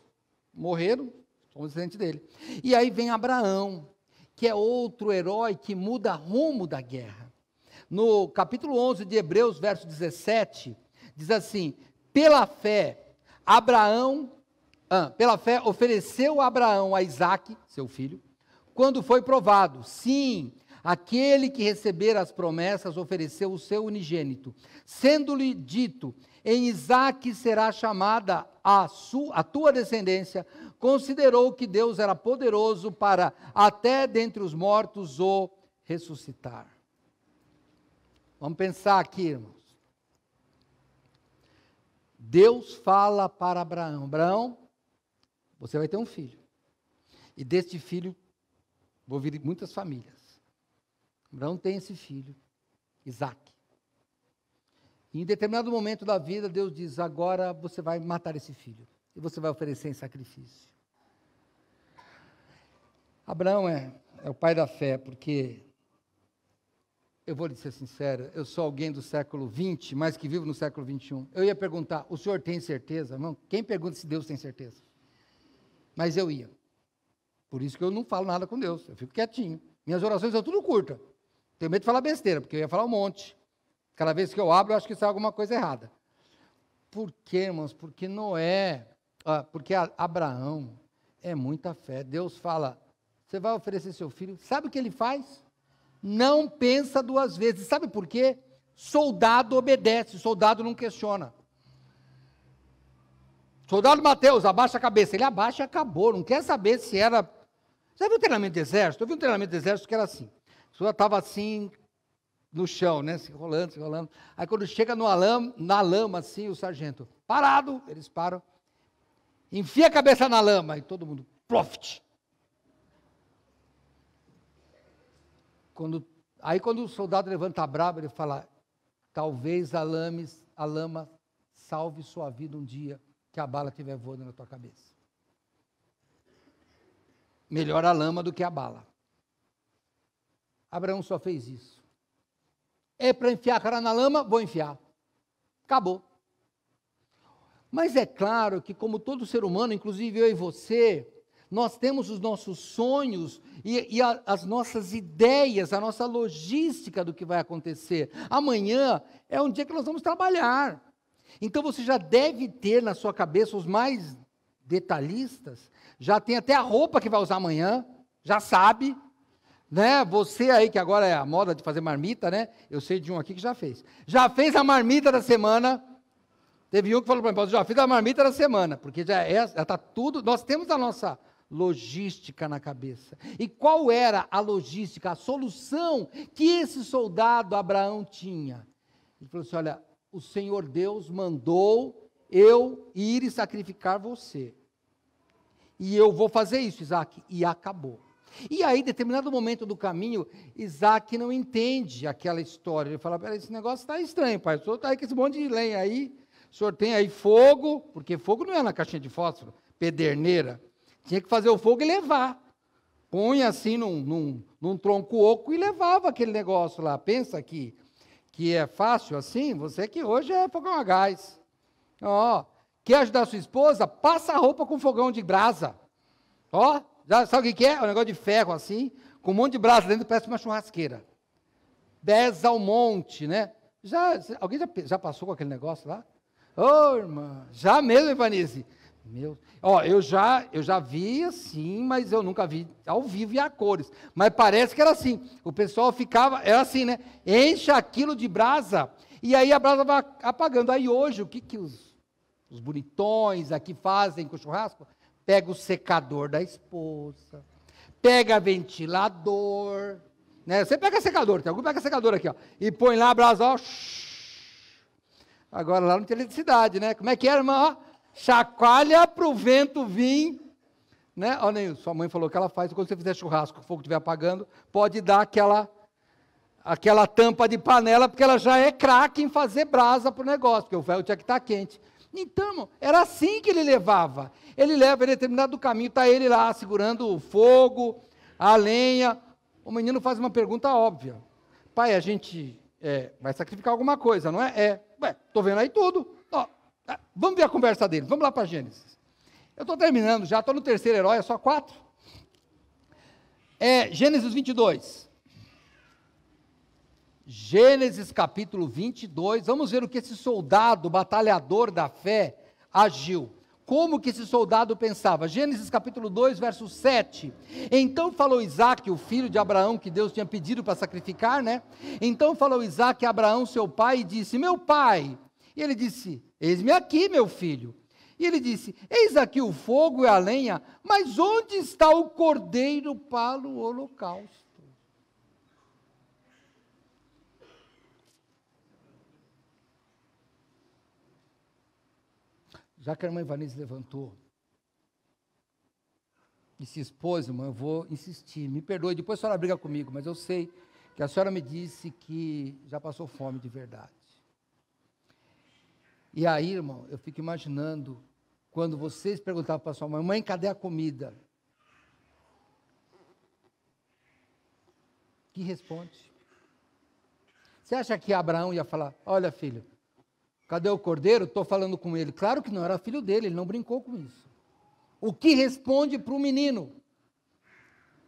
morreram, somos descendentes dele. E aí vem Abraão, que é outro herói que muda rumo da guerra. No capítulo 11 de Hebreus, verso 17, diz assim, pela fé ofereceu Abraão a Isaque, seu filho, quando foi provado. Sim, aquele que recebera as promessas ofereceu o seu unigênito, sendo-lhe dito, em Isaque será chamada a tua descendência, considerou que Deus era poderoso para até dentre os mortos o ressuscitar. Vamos pensar aqui, irmãos. Deus fala para Abraão, Abraão, você vai ter um filho, e deste filho vou vir muitas famílias. Abraão tem esse filho, Isaque. E em determinado momento da vida, Deus diz, agora você vai matar esse filho, e você vai oferecer em sacrifício. Abraão é o pai da fé, porque, eu vou lhe ser sincero, eu sou alguém do século XX, mas que vivo no século XXI. Eu ia perguntar, o senhor tem certeza? Irmão, quem pergunta se Deus tem certeza? Mas eu ia. Por isso que eu não falo nada com Deus, eu fico quietinho. Minhas orações são tudo curtas. Tenho medo de falar besteira, porque eu ia falar um monte. Cada vez que eu abro, eu acho que sai alguma coisa errada. Por quê, irmãos? Porque porque Abraão é muita fé. Deus fala, você vai oferecer seu filho. Sabe o que ele faz? Não pensa duas vezes. Sabe por quê? Soldado obedece, soldado não questiona. Soldado Mateus, abaixa a cabeça. Ele abaixa e acabou, não quer saber se era... Já viu o treinamento de exército? Eu vi um treinamento de exército que era assim. A pessoa estava assim, no chão, né? Se rolando, se rolando. Aí quando chega na lama, assim, o sargento, parado, eles param, enfia a cabeça na lama, e todo mundo, ploft. Quando o soldado levanta bravo, ele fala, talvez a lama salve sua vida um dia, que a bala estiver voando na tua cabeça. Melhor a lama do que a bala. Abraão só fez isso. É para enfiar a cara na lama? Vou enfiar. Acabou. Mas é claro que, como todo ser humano, inclusive eu e você, nós temos os nossos sonhos e as nossas ideias, a nossa logística do que vai acontecer. Amanhã é um dia que nós vamos trabalhar. Então você já deve ter na sua cabeça, os mais detalhistas, já tem até a roupa que vai usar amanhã, já sabe, né? Você aí que agora é a moda de fazer marmita, né? Eu sei de um aqui que já fez. Já fez a marmita da semana. Teve um que falou para mim, eu já fiz a marmita da semana, porque já está tudo, nós temos a nossa logística na cabeça. E qual era a logística, a solução que esse soldado Abraão tinha? Ele falou assim, olha, o Senhor Deus mandou eu ir e sacrificar você. E eu vou fazer isso, Isaac. E acabou. E aí, em determinado momento do caminho, Isaac não entende aquela história. Ele fala, peraí, esse negócio está estranho, pai. O senhor está aí com esse monte de lenha aí. O senhor tem aí fogo, porque fogo não é na caixinha de fósforo, pederneira. Tinha que fazer o fogo e levar. Punha assim num tronco oco e levava aquele negócio lá. Pensa que é fácil assim? Você que hoje é fogão a gás. Ó, quer ajudar sua esposa? Passa a roupa com fogão de brasa. Ó, já sabe o que é? É um negócio de ferro assim, com um monte de brasa dentro, parece uma churrasqueira. 10 ao monte, né? Alguém já passou com aquele negócio lá? Ô, irmã, já mesmo, Evanise? Eu já vi assim, mas eu nunca vi ao vivo e a cores. Mas parece que era assim. O pessoal era assim, né? Enche aquilo de brasa e aí a brasa vai apagando. Aí hoje, o que os bonitões aqui fazem com o churrasco? Pega o secador da esposa, pega ventilador, né? Você pega secador, tem algum pega secador aqui, ó, e põe lá a brasa, ó. Agora lá não tem eletricidade, né? Como é que é, irmã? Ó, chacoalha para o vento vir, né? Olha aí, sua mãe falou que ela faz, quando você fizer churrasco, o fogo estiver apagando, pode dar aquela tampa de panela, porque ela já é craque em fazer brasa para o negócio, porque o ferro tinha que estar quente. Então, era assim que ele levava. Ele leva, em determinado caminho, está ele lá segurando o fogo, a lenha. O menino faz uma pergunta óbvia. Pai, a gente vai sacrificar alguma coisa, não é? Estou vendo aí tudo. Ó, vamos ver a conversa dele, vamos lá para Gênesis. Eu estou terminando já, estou no terceiro herói, é só 4. Gênesis 22. Gênesis capítulo 22, vamos ver o que esse soldado, batalhador da fé, agiu. Como que esse soldado pensava? Gênesis capítulo 2, verso 7. Então falou Isaque, o filho de Abraão, que Deus tinha pedido para sacrificar, né? Então falou Isaque a Abraão, seu pai, e disse, meu pai. E ele disse, eis-me aqui, meu filho. E ele disse, eis aqui o fogo e a lenha, mas onde está o cordeiro para o holocausto? Já que a irmã Ivanise levantou e se expôs, irmã, eu vou insistir. Me perdoe, depois a senhora briga comigo, mas eu sei que a senhora me disse que já passou fome de verdade. E aí, irmão, eu fico imaginando, quando vocês perguntavam para a sua mãe, mãe, cadê a comida? Que responde? Você acha que Abraão ia falar, olha filho, cadê o cordeiro? Estou falando com ele. Claro que não, era filho dele, ele não brincou com isso. O que responde para o menino?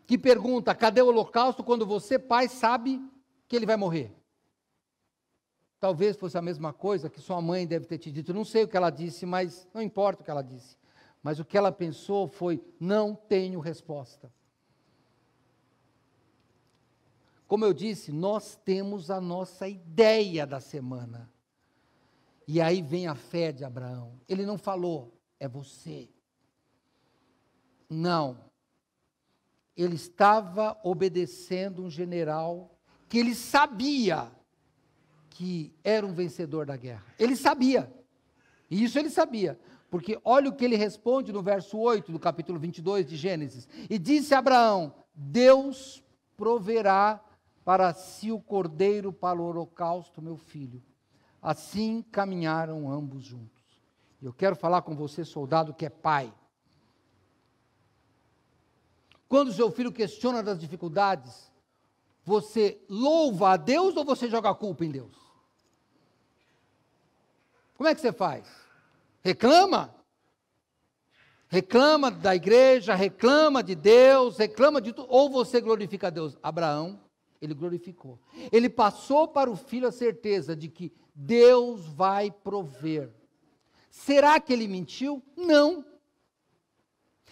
Que pergunta, cadê o holocausto, quando você, pai, sabe que ele vai morrer? Talvez fosse a mesma coisa que sua mãe deve ter te dito. Não sei o que ela disse, mas não importa o que ela disse. Mas o que ela pensou foi, não tenho resposta. Como eu disse, nós temos a nossa ideia da semana. E aí vem a fé de Abraão. Ele não falou, é você. Não. Ele estava obedecendo um general que ele sabia que era um vencedor da guerra. Ele sabia. E isso ele sabia. Porque olha o que ele responde no verso 8 do capítulo 22 de Gênesis. E disse a Abraão, Deus proverá para si o cordeiro para o holocausto, meu filho. Assim caminharam ambos juntos. Eu quero falar com você, soldado, que é pai. Quando seu filho questiona das dificuldades, você louva a Deus ou você joga a culpa em Deus? Como é que você faz? Reclama? Reclama da igreja, reclama de Deus, reclama de tudo, ou você glorifica a Deus? Abraão, ele glorificou. Ele passou para o filho a certeza de que Deus vai prover. Será que ele mentiu? Não.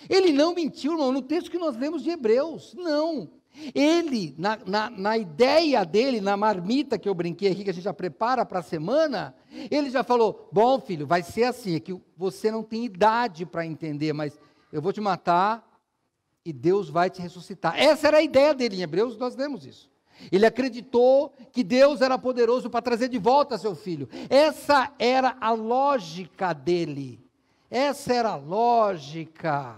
Ele não mentiu, irmão, no texto que nós lemos de Hebreus, não. Ele, na ideia dele, na marmita que eu brinquei aqui, que a gente já prepara para a semana, ele já falou, bom filho, vai ser assim, é que você não tem idade para entender, mas eu vou te matar e Deus vai te ressuscitar. Essa era a ideia dele, em Hebreus nós lemos isso. Ele acreditou que Deus era poderoso para trazer de volta seu filho. Essa era a lógica dele. Essa era a lógica.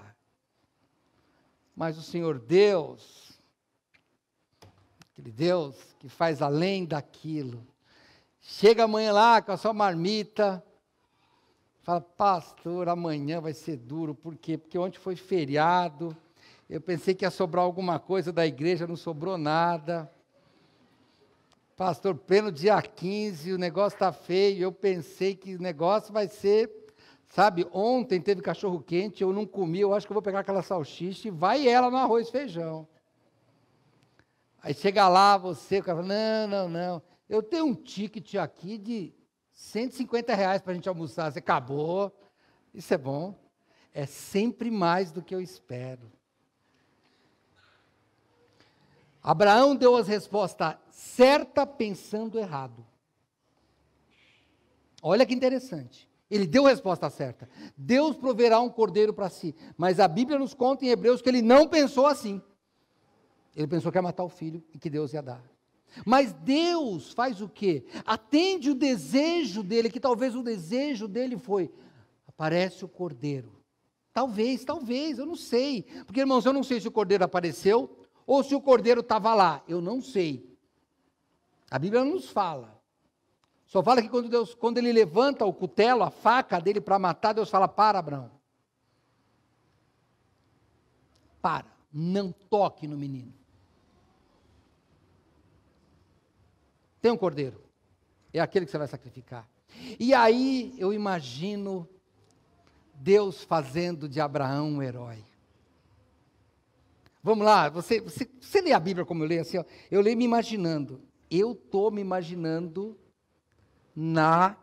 Mas o Senhor Deus, aquele Deus que faz além daquilo, chega amanhã lá com a sua marmita, fala, pastor, amanhã vai ser duro, por quê? Porque ontem foi feriado, eu pensei que ia sobrar alguma coisa da igreja, não sobrou nada. Pastor, pleno dia 15, o negócio está feio, eu pensei que o negócio vai ser, sabe, ontem teve cachorro quente, eu não comi, eu acho que eu vou pegar aquela salsicha e vai ela no arroz e feijão. Aí chega lá você, o cara fala, não, eu tenho um ticket aqui de R$150 para a gente almoçar, você acabou, isso é bom, é sempre mais do que eu espero. Abraão deu as respostas certas pensando errado. Olha que interessante. Ele deu a resposta certa. Deus proverá um cordeiro para si. Mas a Bíblia nos conta em Hebreus que ele não pensou assim. Ele pensou que ia matar o filho e que Deus ia dar. Mas Deus faz o quê? Atende o desejo dele, que talvez o desejo dele foi, aparece o cordeiro. Talvez, eu não sei. Porque, irmãos, eu não sei se o cordeiro apareceu ou se o cordeiro estava lá. Eu não sei. A Bíblia não nos fala. Só fala que quando ele levanta o cutelo, a faca dele para matar, Deus fala, para, Abraão. Para, não toque no menino. Tem um cordeiro, é aquele que você vai sacrificar. E aí eu imagino Deus fazendo de Abraão um herói. Vamos lá, você lê a Bíblia como eu leio assim, ó, eu leio me imaginando. Eu estou me imaginando na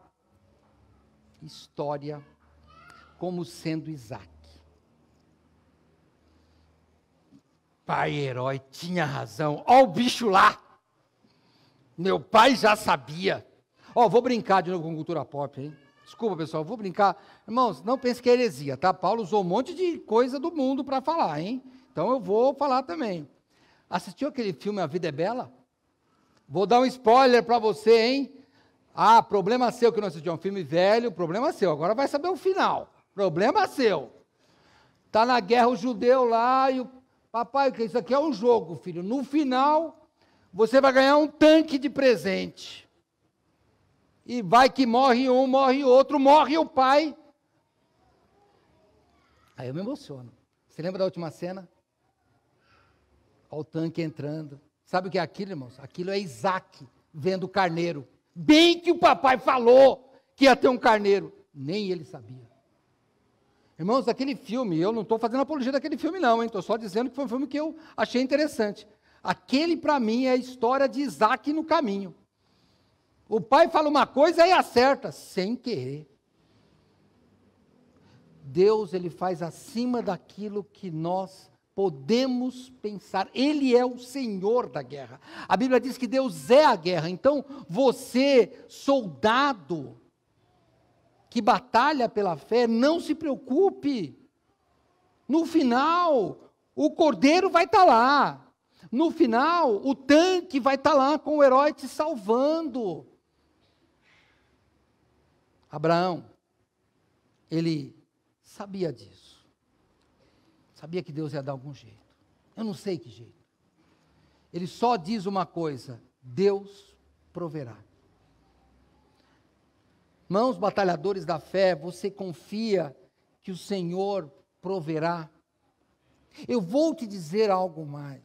história como sendo Isaac. Pai herói, tinha razão. Ó o bicho lá. Meu pai já sabia. Ó, vou brincar de novo com cultura pop, hein? Desculpa, pessoal, vou brincar. Irmãos, não pense que é heresia, tá? Paulo usou um monte de coisa do mundo para falar, hein? Então eu vou falar também. Assistiu aquele filme A Vida é Bela? Vou dar um spoiler para você, hein? Ah, problema seu que não assistiu um filme velho, problema seu. Agora vai saber o final. Problema seu. Tá na guerra o judeu lá e o papai, isso aqui é um jogo, filho. No final, você vai ganhar um tanque de presente. E vai que morre um, morre outro, morre o pai. Aí eu me emociono. Você lembra da última cena? Olha o tanque entrando. Sabe o que é aquilo, irmãos? Aquilo é Isaac vendo o carneiro. Bem que o papai falou que ia ter um carneiro. Nem ele sabia. Irmãos, aquele filme, eu não estou fazendo apologia daquele filme não, hein? Estou só dizendo que foi um filme que eu achei interessante. Aquele, para mim, é a história de Isaac no caminho. O pai fala uma coisa e acerta, sem querer. Deus, ele faz acima daquilo que nós podemos pensar. Ele é o Senhor da guerra. A Bíblia diz que Deus é a guerra. Então, você, soldado, que batalha pela fé, não se preocupe. No final, o cordeiro vai estar lá. No final, o tanque vai estar lá com o herói te salvando. Abraão, ele sabia disso. Sabia que Deus ia dar algum jeito. Eu não sei que jeito. ele só diz uma coisa: Deus proverá. Irmãos batalhadores da fé, você confia que o Senhor proverá? Eu vou te dizer algo mais.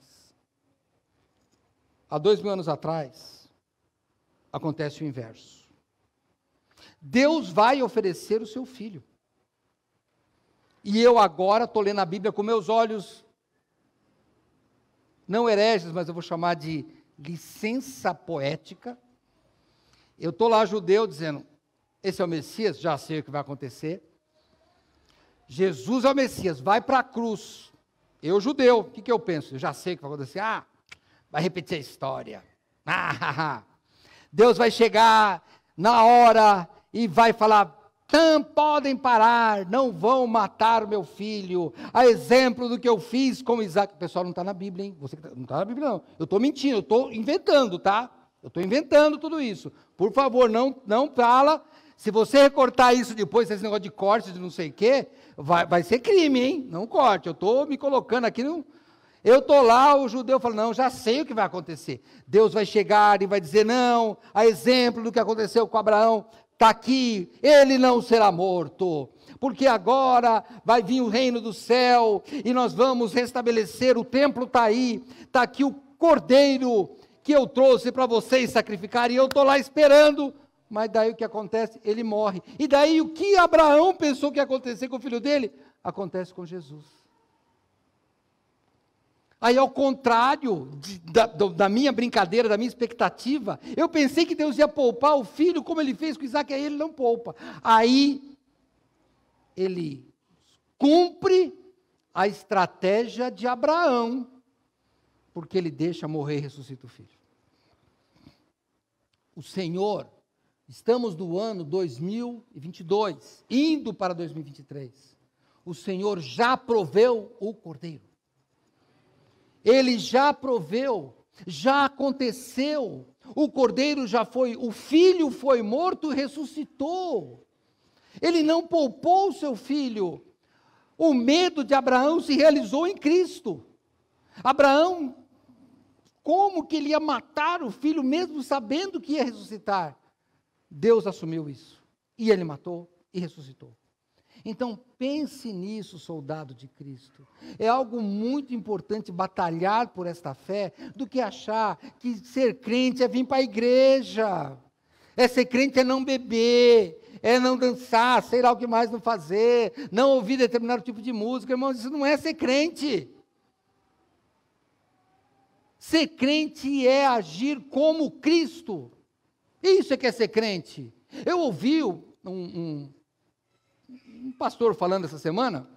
Há 2000 anos atrás, acontece o inverso. Deus vai oferecer o seu filho. E eu agora estou lendo a Bíblia com meus olhos, não hereges, mas eu vou chamar de licença poética. Eu estou lá, judeu, dizendo, esse é o Messias, já sei o que vai acontecer. Jesus é o Messias, vai para a cruz. Eu, judeu, o que eu penso? Eu já sei o que vai acontecer. Vai repetir a história. Deus vai chegar na hora e vai falar, não podem parar, não vão matar o meu filho, a exemplo do que eu fiz com Isaac. O pessoal não está na Bíblia, hein? Você não está na Bíblia, não. Eu estou mentindo, eu estou inventando, tá? Eu estou inventando tudo isso. Por favor, não fala. Se você recortar isso depois, esse negócio de corte, de não sei o quê, vai ser crime, hein? Não corte. Eu estou me colocando aqui no... Eu estou lá, o judeu fala, não, já sei o que vai acontecer. Deus vai chegar e vai dizer, não, a exemplo do que aconteceu com Abraão, está aqui, ele não será morto, porque agora vai vir o reino do céu, e nós vamos restabelecer, o templo está aí, está aqui o cordeiro que eu trouxe para vocês sacrificarem, e eu estou lá esperando, mas daí o que acontece? Ele morre. E daí o que Abraão pensou que ia acontecer com o filho dele? Acontece com Jesus. Aí, ao contrário da minha brincadeira, da minha expectativa, eu pensei que Deus ia poupar o filho, como ele fez com Isaac, aí ele não poupa. Aí, ele cumpre a estratégia de Abraão, porque ele deixa morrer e ressuscita o filho. O Senhor, estamos no ano 2022, indo para 2023, o Senhor já proveu o cordeiro. Ele já proveu, já aconteceu, o cordeiro já foi, o filho foi morto e ressuscitou. Ele não poupou o seu filho. O medo de Abraão se realizou em Cristo. Abraão, como que ele ia matar o filho mesmo sabendo que ia ressuscitar? Deus assumiu isso, e ele matou e ressuscitou. Então, pense nisso, soldado de Cristo. É algo muito importante batalhar por esta fé, do que achar que ser crente é vir para a igreja. Ser crente é não beber, é não dançar, sei lá o que mais não fazer, não ouvir determinado tipo de música. Irmãos, isso não é ser crente. Ser crente é agir como Cristo. Isso é que é ser crente. Eu ouvi um pastor falando essa semana,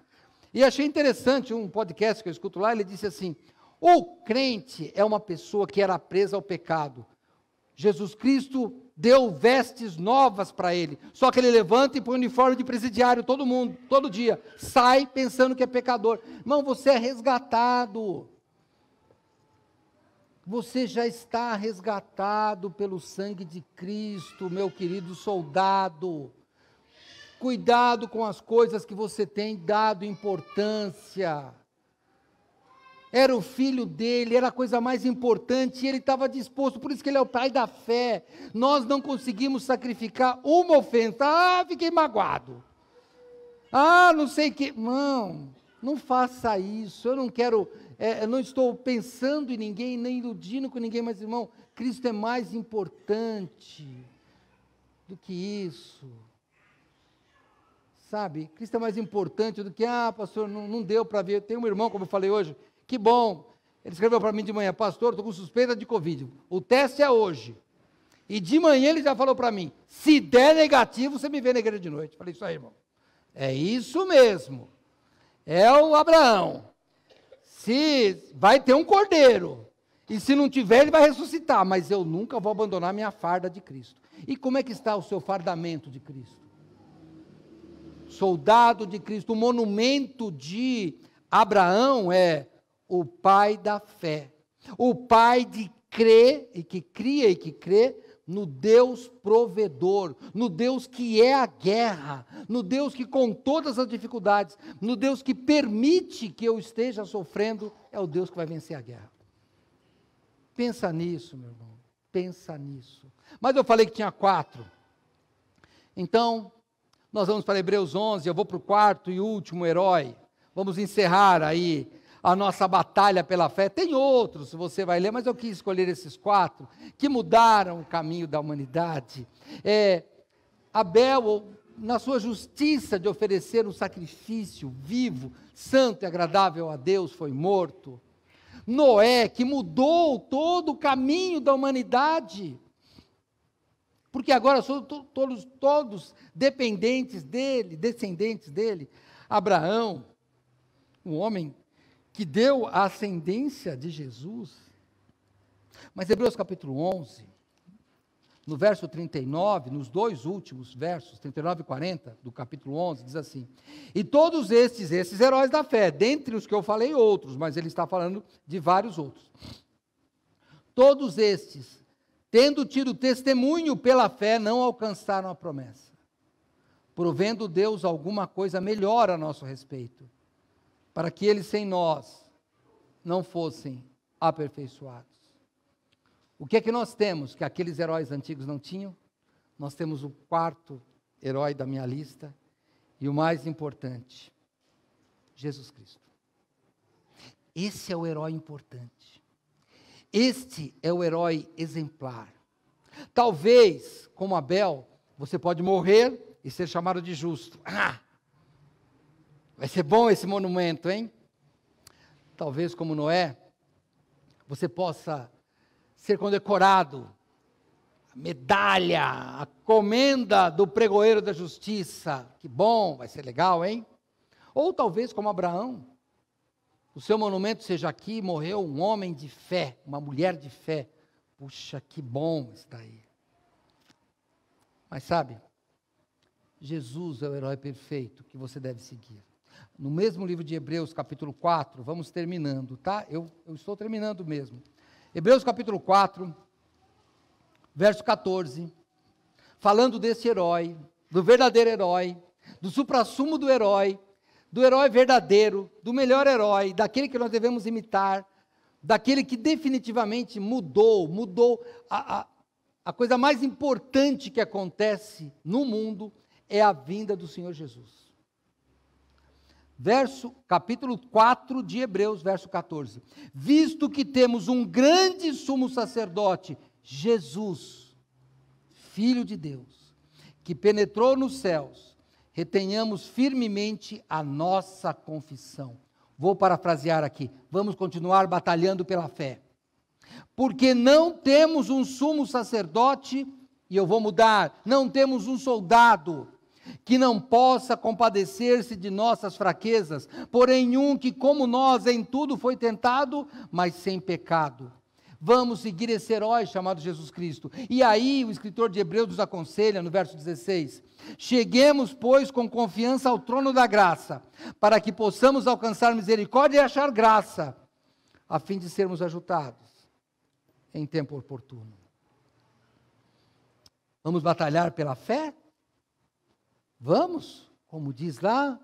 e achei interessante um podcast que eu escuto lá, ele disse assim, o crente é uma pessoa que era presa ao pecado, Jesus Cristo deu vestes novas para ele, só que ele levanta e põe o uniforme de presidiário, todo dia, sai pensando que é pecador. Irmão, você é resgatado, você já está resgatado pelo sangue de Cristo, meu querido soldado. Cuidado com as coisas que você tem dado importância. Era o filho dele, era a coisa mais importante, e ele estava disposto, por isso que ele é o pai da fé. Nós não conseguimos sacrificar uma ofensa. Fiquei magoado. Não sei o que. Não faça isso. Eu não quero, eu não estou pensando em ninguém, nem iludindo com ninguém, mas, irmão, Cristo é mais importante do que isso. Sabe, Cristo é mais importante do que, pastor, não deu para ver. Tem um irmão, como eu falei hoje, que bom, ele escreveu para mim de manhã, pastor, estou com suspeita de Covid, o teste é hoje, e de manhã ele já falou para mim, se der negativo, você me vê na igreja de noite. Falei, isso aí, irmão, é isso mesmo, é o Abraão, se vai ter um cordeiro, e se não tiver, ele vai ressuscitar, mas eu nunca vou abandonar minha farda de Cristo. E como é que está o seu fardamento de Cristo? Soldado de Cristo, o monumento de Abraão é o pai da fé, o pai de crer, e que cria e que crê no Deus provedor, no Deus que é a guerra, no Deus que com todas as dificuldades, no Deus que permite que eu esteja sofrendo, é o Deus que vai vencer a guerra. Pensa nisso, meu irmão. Pensa nisso. Mas eu falei que tinha 4. Então, nós vamos para Hebreus 11, eu vou para o 4º e último herói. Vamos encerrar aí a nossa batalha pela fé. Tem outros, se você vai ler, mas eu quis escolher esses 4 que mudaram o caminho da humanidade. Abel, na sua justiça de oferecer um sacrifício vivo, santo e agradável a Deus, foi morto. Noé, que mudou todo o caminho da humanidade, porque agora são todos dependentes dele, descendentes dele. Abraão, um homem que deu a ascendência de Jesus. Mas Hebreus capítulo 11, no verso 39, nos 2 últimos versos, 39 e 40 do capítulo 11, diz assim: e todos esses heróis da fé, dentre os que eu falei outros, mas ele está falando de vários outros, todos estes, tendo tido testemunho pela fé, não alcançaram a promessa, provendo Deus alguma coisa melhor a nosso respeito, para que eles sem nós não fossem aperfeiçoados. O que é que nós temos que aqueles heróis antigos não tinham? Nós temos o 4º herói da minha lista, e o mais importante, Jesus Cristo. Esse é o herói importante. Este é o herói exemplar. Talvez, como Abel, você pode morrer e ser chamado de justo. Vai ser bom esse monumento, hein? Talvez, como Noé, você possa ser condecorado, a medalha, a comenda do pregoeiro da justiça. Que bom, vai ser legal, hein? Ou talvez, como Abraão, o seu monumento seja aqui, morreu um homem de fé, uma mulher de fé. Puxa, que bom está aí. Mas sabe, Jesus é o herói perfeito que você deve seguir. No mesmo livro de Hebreus, capítulo 4, vamos terminando, tá? Eu estou terminando mesmo. Hebreus capítulo 4, verso 14, falando desse herói, do verdadeiro herói, do suprassumo do herói verdadeiro, do melhor herói, daquele que nós devemos imitar, daquele que definitivamente mudou. A coisa mais importante que acontece no mundo é a vinda do Senhor Jesus. Capítulo 4 de Hebreus, verso 14. Visto que temos um grande sumo sacerdote, Jesus, Filho de Deus, que penetrou nos céus, retenhamos firmemente a nossa confissão. Vou parafrasear aqui, vamos continuar batalhando pela fé. Porque não temos um sumo sacerdote, e eu vou mudar, não temos um soldado que não possa compadecer-se de nossas fraquezas, porém um que, como nós, em tudo foi tentado, mas sem pecado. Vamos seguir esse herói chamado Jesus Cristo. E aí o escritor de Hebreus nos aconselha, no verso 16, cheguemos, pois, com confiança ao trono da graça, para que possamos alcançar misericórdia e achar graça, a fim de sermos ajudados em tempo oportuno. Vamos batalhar pela fé? Vamos, como diz lá,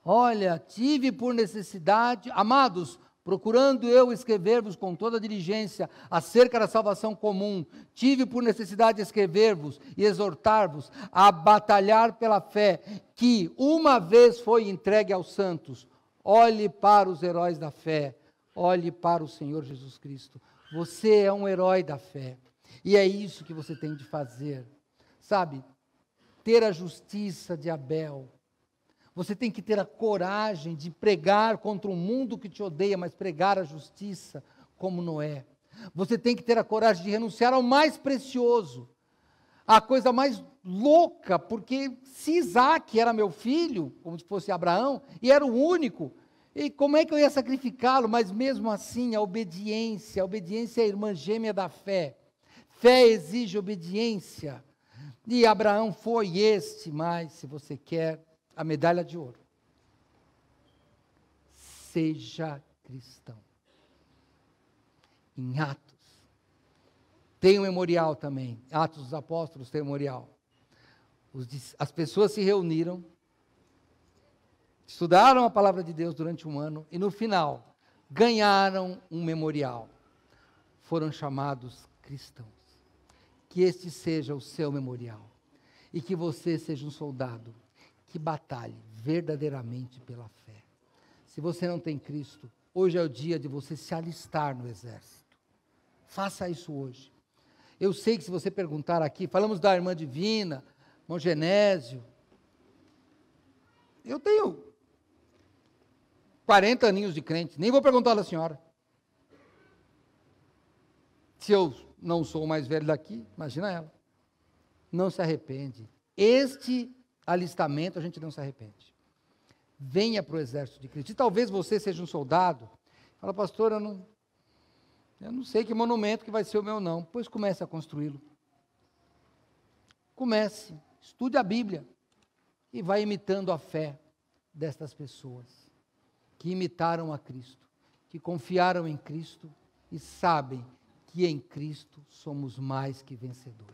olha, tive por necessidade, amados, procurando eu escrever-vos com toda diligência acerca da salvação comum, tive por necessidade escrever-vos e exortar-vos a batalhar pela fé, que uma vez foi entregue aos santos. Olhe para os heróis da fé, olhe para o Senhor Jesus Cristo. Você é um herói da fé, e é isso que você tem de fazer, sabe? Ter a justiça de Abel. Você tem que ter a coragem de pregar contra um mundo que te odeia, mas pregar a justiça como Noé. Você tem que ter a coragem de renunciar ao mais precioso, a coisa mais louca, porque se Isaac era meu filho, como se fosse Abraão, e era o único, e como é que eu ia sacrificá-lo? Mas mesmo assim, a obediência é a irmã gêmea da fé. Fé exige obediência. E Abraão foi mas se você quer a medalha de ouro, seja cristão. Em Atos, tem um memorial também, Atos dos Apóstolos tem um memorial. As pessoas se reuniram, estudaram a palavra de Deus durante um ano, e no final, ganharam um memorial. foram chamados cristãos. Que este seja o seu memorial. E que você seja um soldado que batalhe verdadeiramente pela fé. Se você não tem Cristo, hoje é o dia de você se alistar no exército. Faça isso hoje. Eu sei que se você perguntar aqui, falamos da irmã Divina, irmão Genésio. Eu tenho 40 aninhos de crente, nem vou perguntar da senhora. Se eu não sou o mais velho daqui, imagina ela. Não se arrepende. Este alistamento a gente não se arrepende. Venha para o exército de Cristo. E talvez você seja um soldado. Fala, pastor, eu não sei que monumento que vai ser o meu não. Pois comece a construí-lo. Comece, estude a Bíblia e vai imitando a fé destas pessoas que imitaram a Cristo, que confiaram em Cristo e sabem que em Cristo somos mais que vencedores.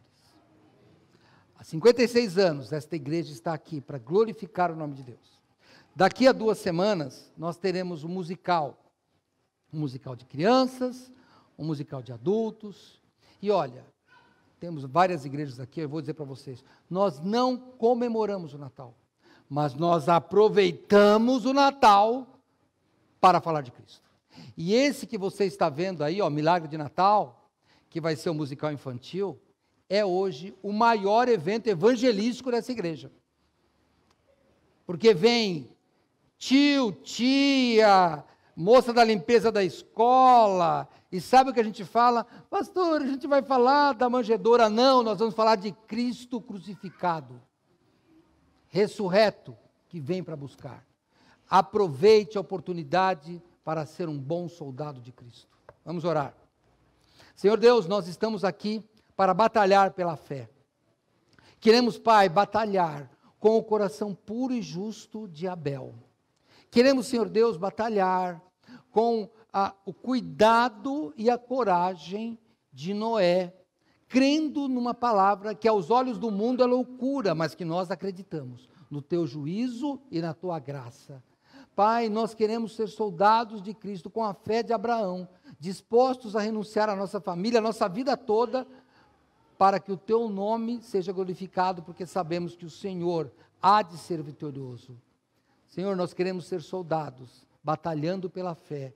Há 56 anos esta igreja está aqui para glorificar o nome de Deus. Daqui a 2 semanas nós teremos um musical de crianças, um musical de adultos. E olha, temos várias igrejas aqui, eu vou dizer para vocês, nós não comemoramos o Natal, mas nós aproveitamos o Natal para falar de Cristo. E esse que você está vendo aí, Milagre de Natal, que vai ser um musical infantil, é hoje o maior evento evangelístico dessa igreja. Porque vem tio, tia, moça da limpeza da escola, e sabe o que a gente fala? Pastor, a gente vai falar da manjedoura. Não, nós vamos falar de Cristo crucificado, ressurreto, que vem para buscar. Aproveite a oportunidade para ser um bom soldado de Cristo. Vamos orar. Senhor Deus, nós estamos aqui para batalhar pela fé. Queremos, Pai, batalhar com o coração puro e justo de Abel. Queremos, Senhor Deus, batalhar com o cuidado e a coragem de Noé, crendo numa palavra que aos olhos do mundo é loucura, mas que nós acreditamos no teu juízo e na tua graça. Pai, nós queremos ser soldados de Cristo com a fé de Abraão, dispostos a renunciar à nossa família, à nossa vida toda, para que o teu nome seja glorificado, porque sabemos que o Senhor há de ser vitorioso. Senhor, nós queremos ser soldados, batalhando pela fé,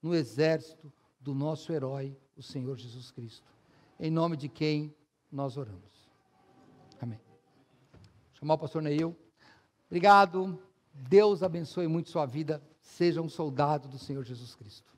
no exército do nosso herói, o Senhor Jesus Cristo. Em nome de quem nós oramos. Amém. Vou chamar o pastor Neil. Obrigado. Deus abençoe muito sua vida. Seja um soldado do Senhor Jesus Cristo.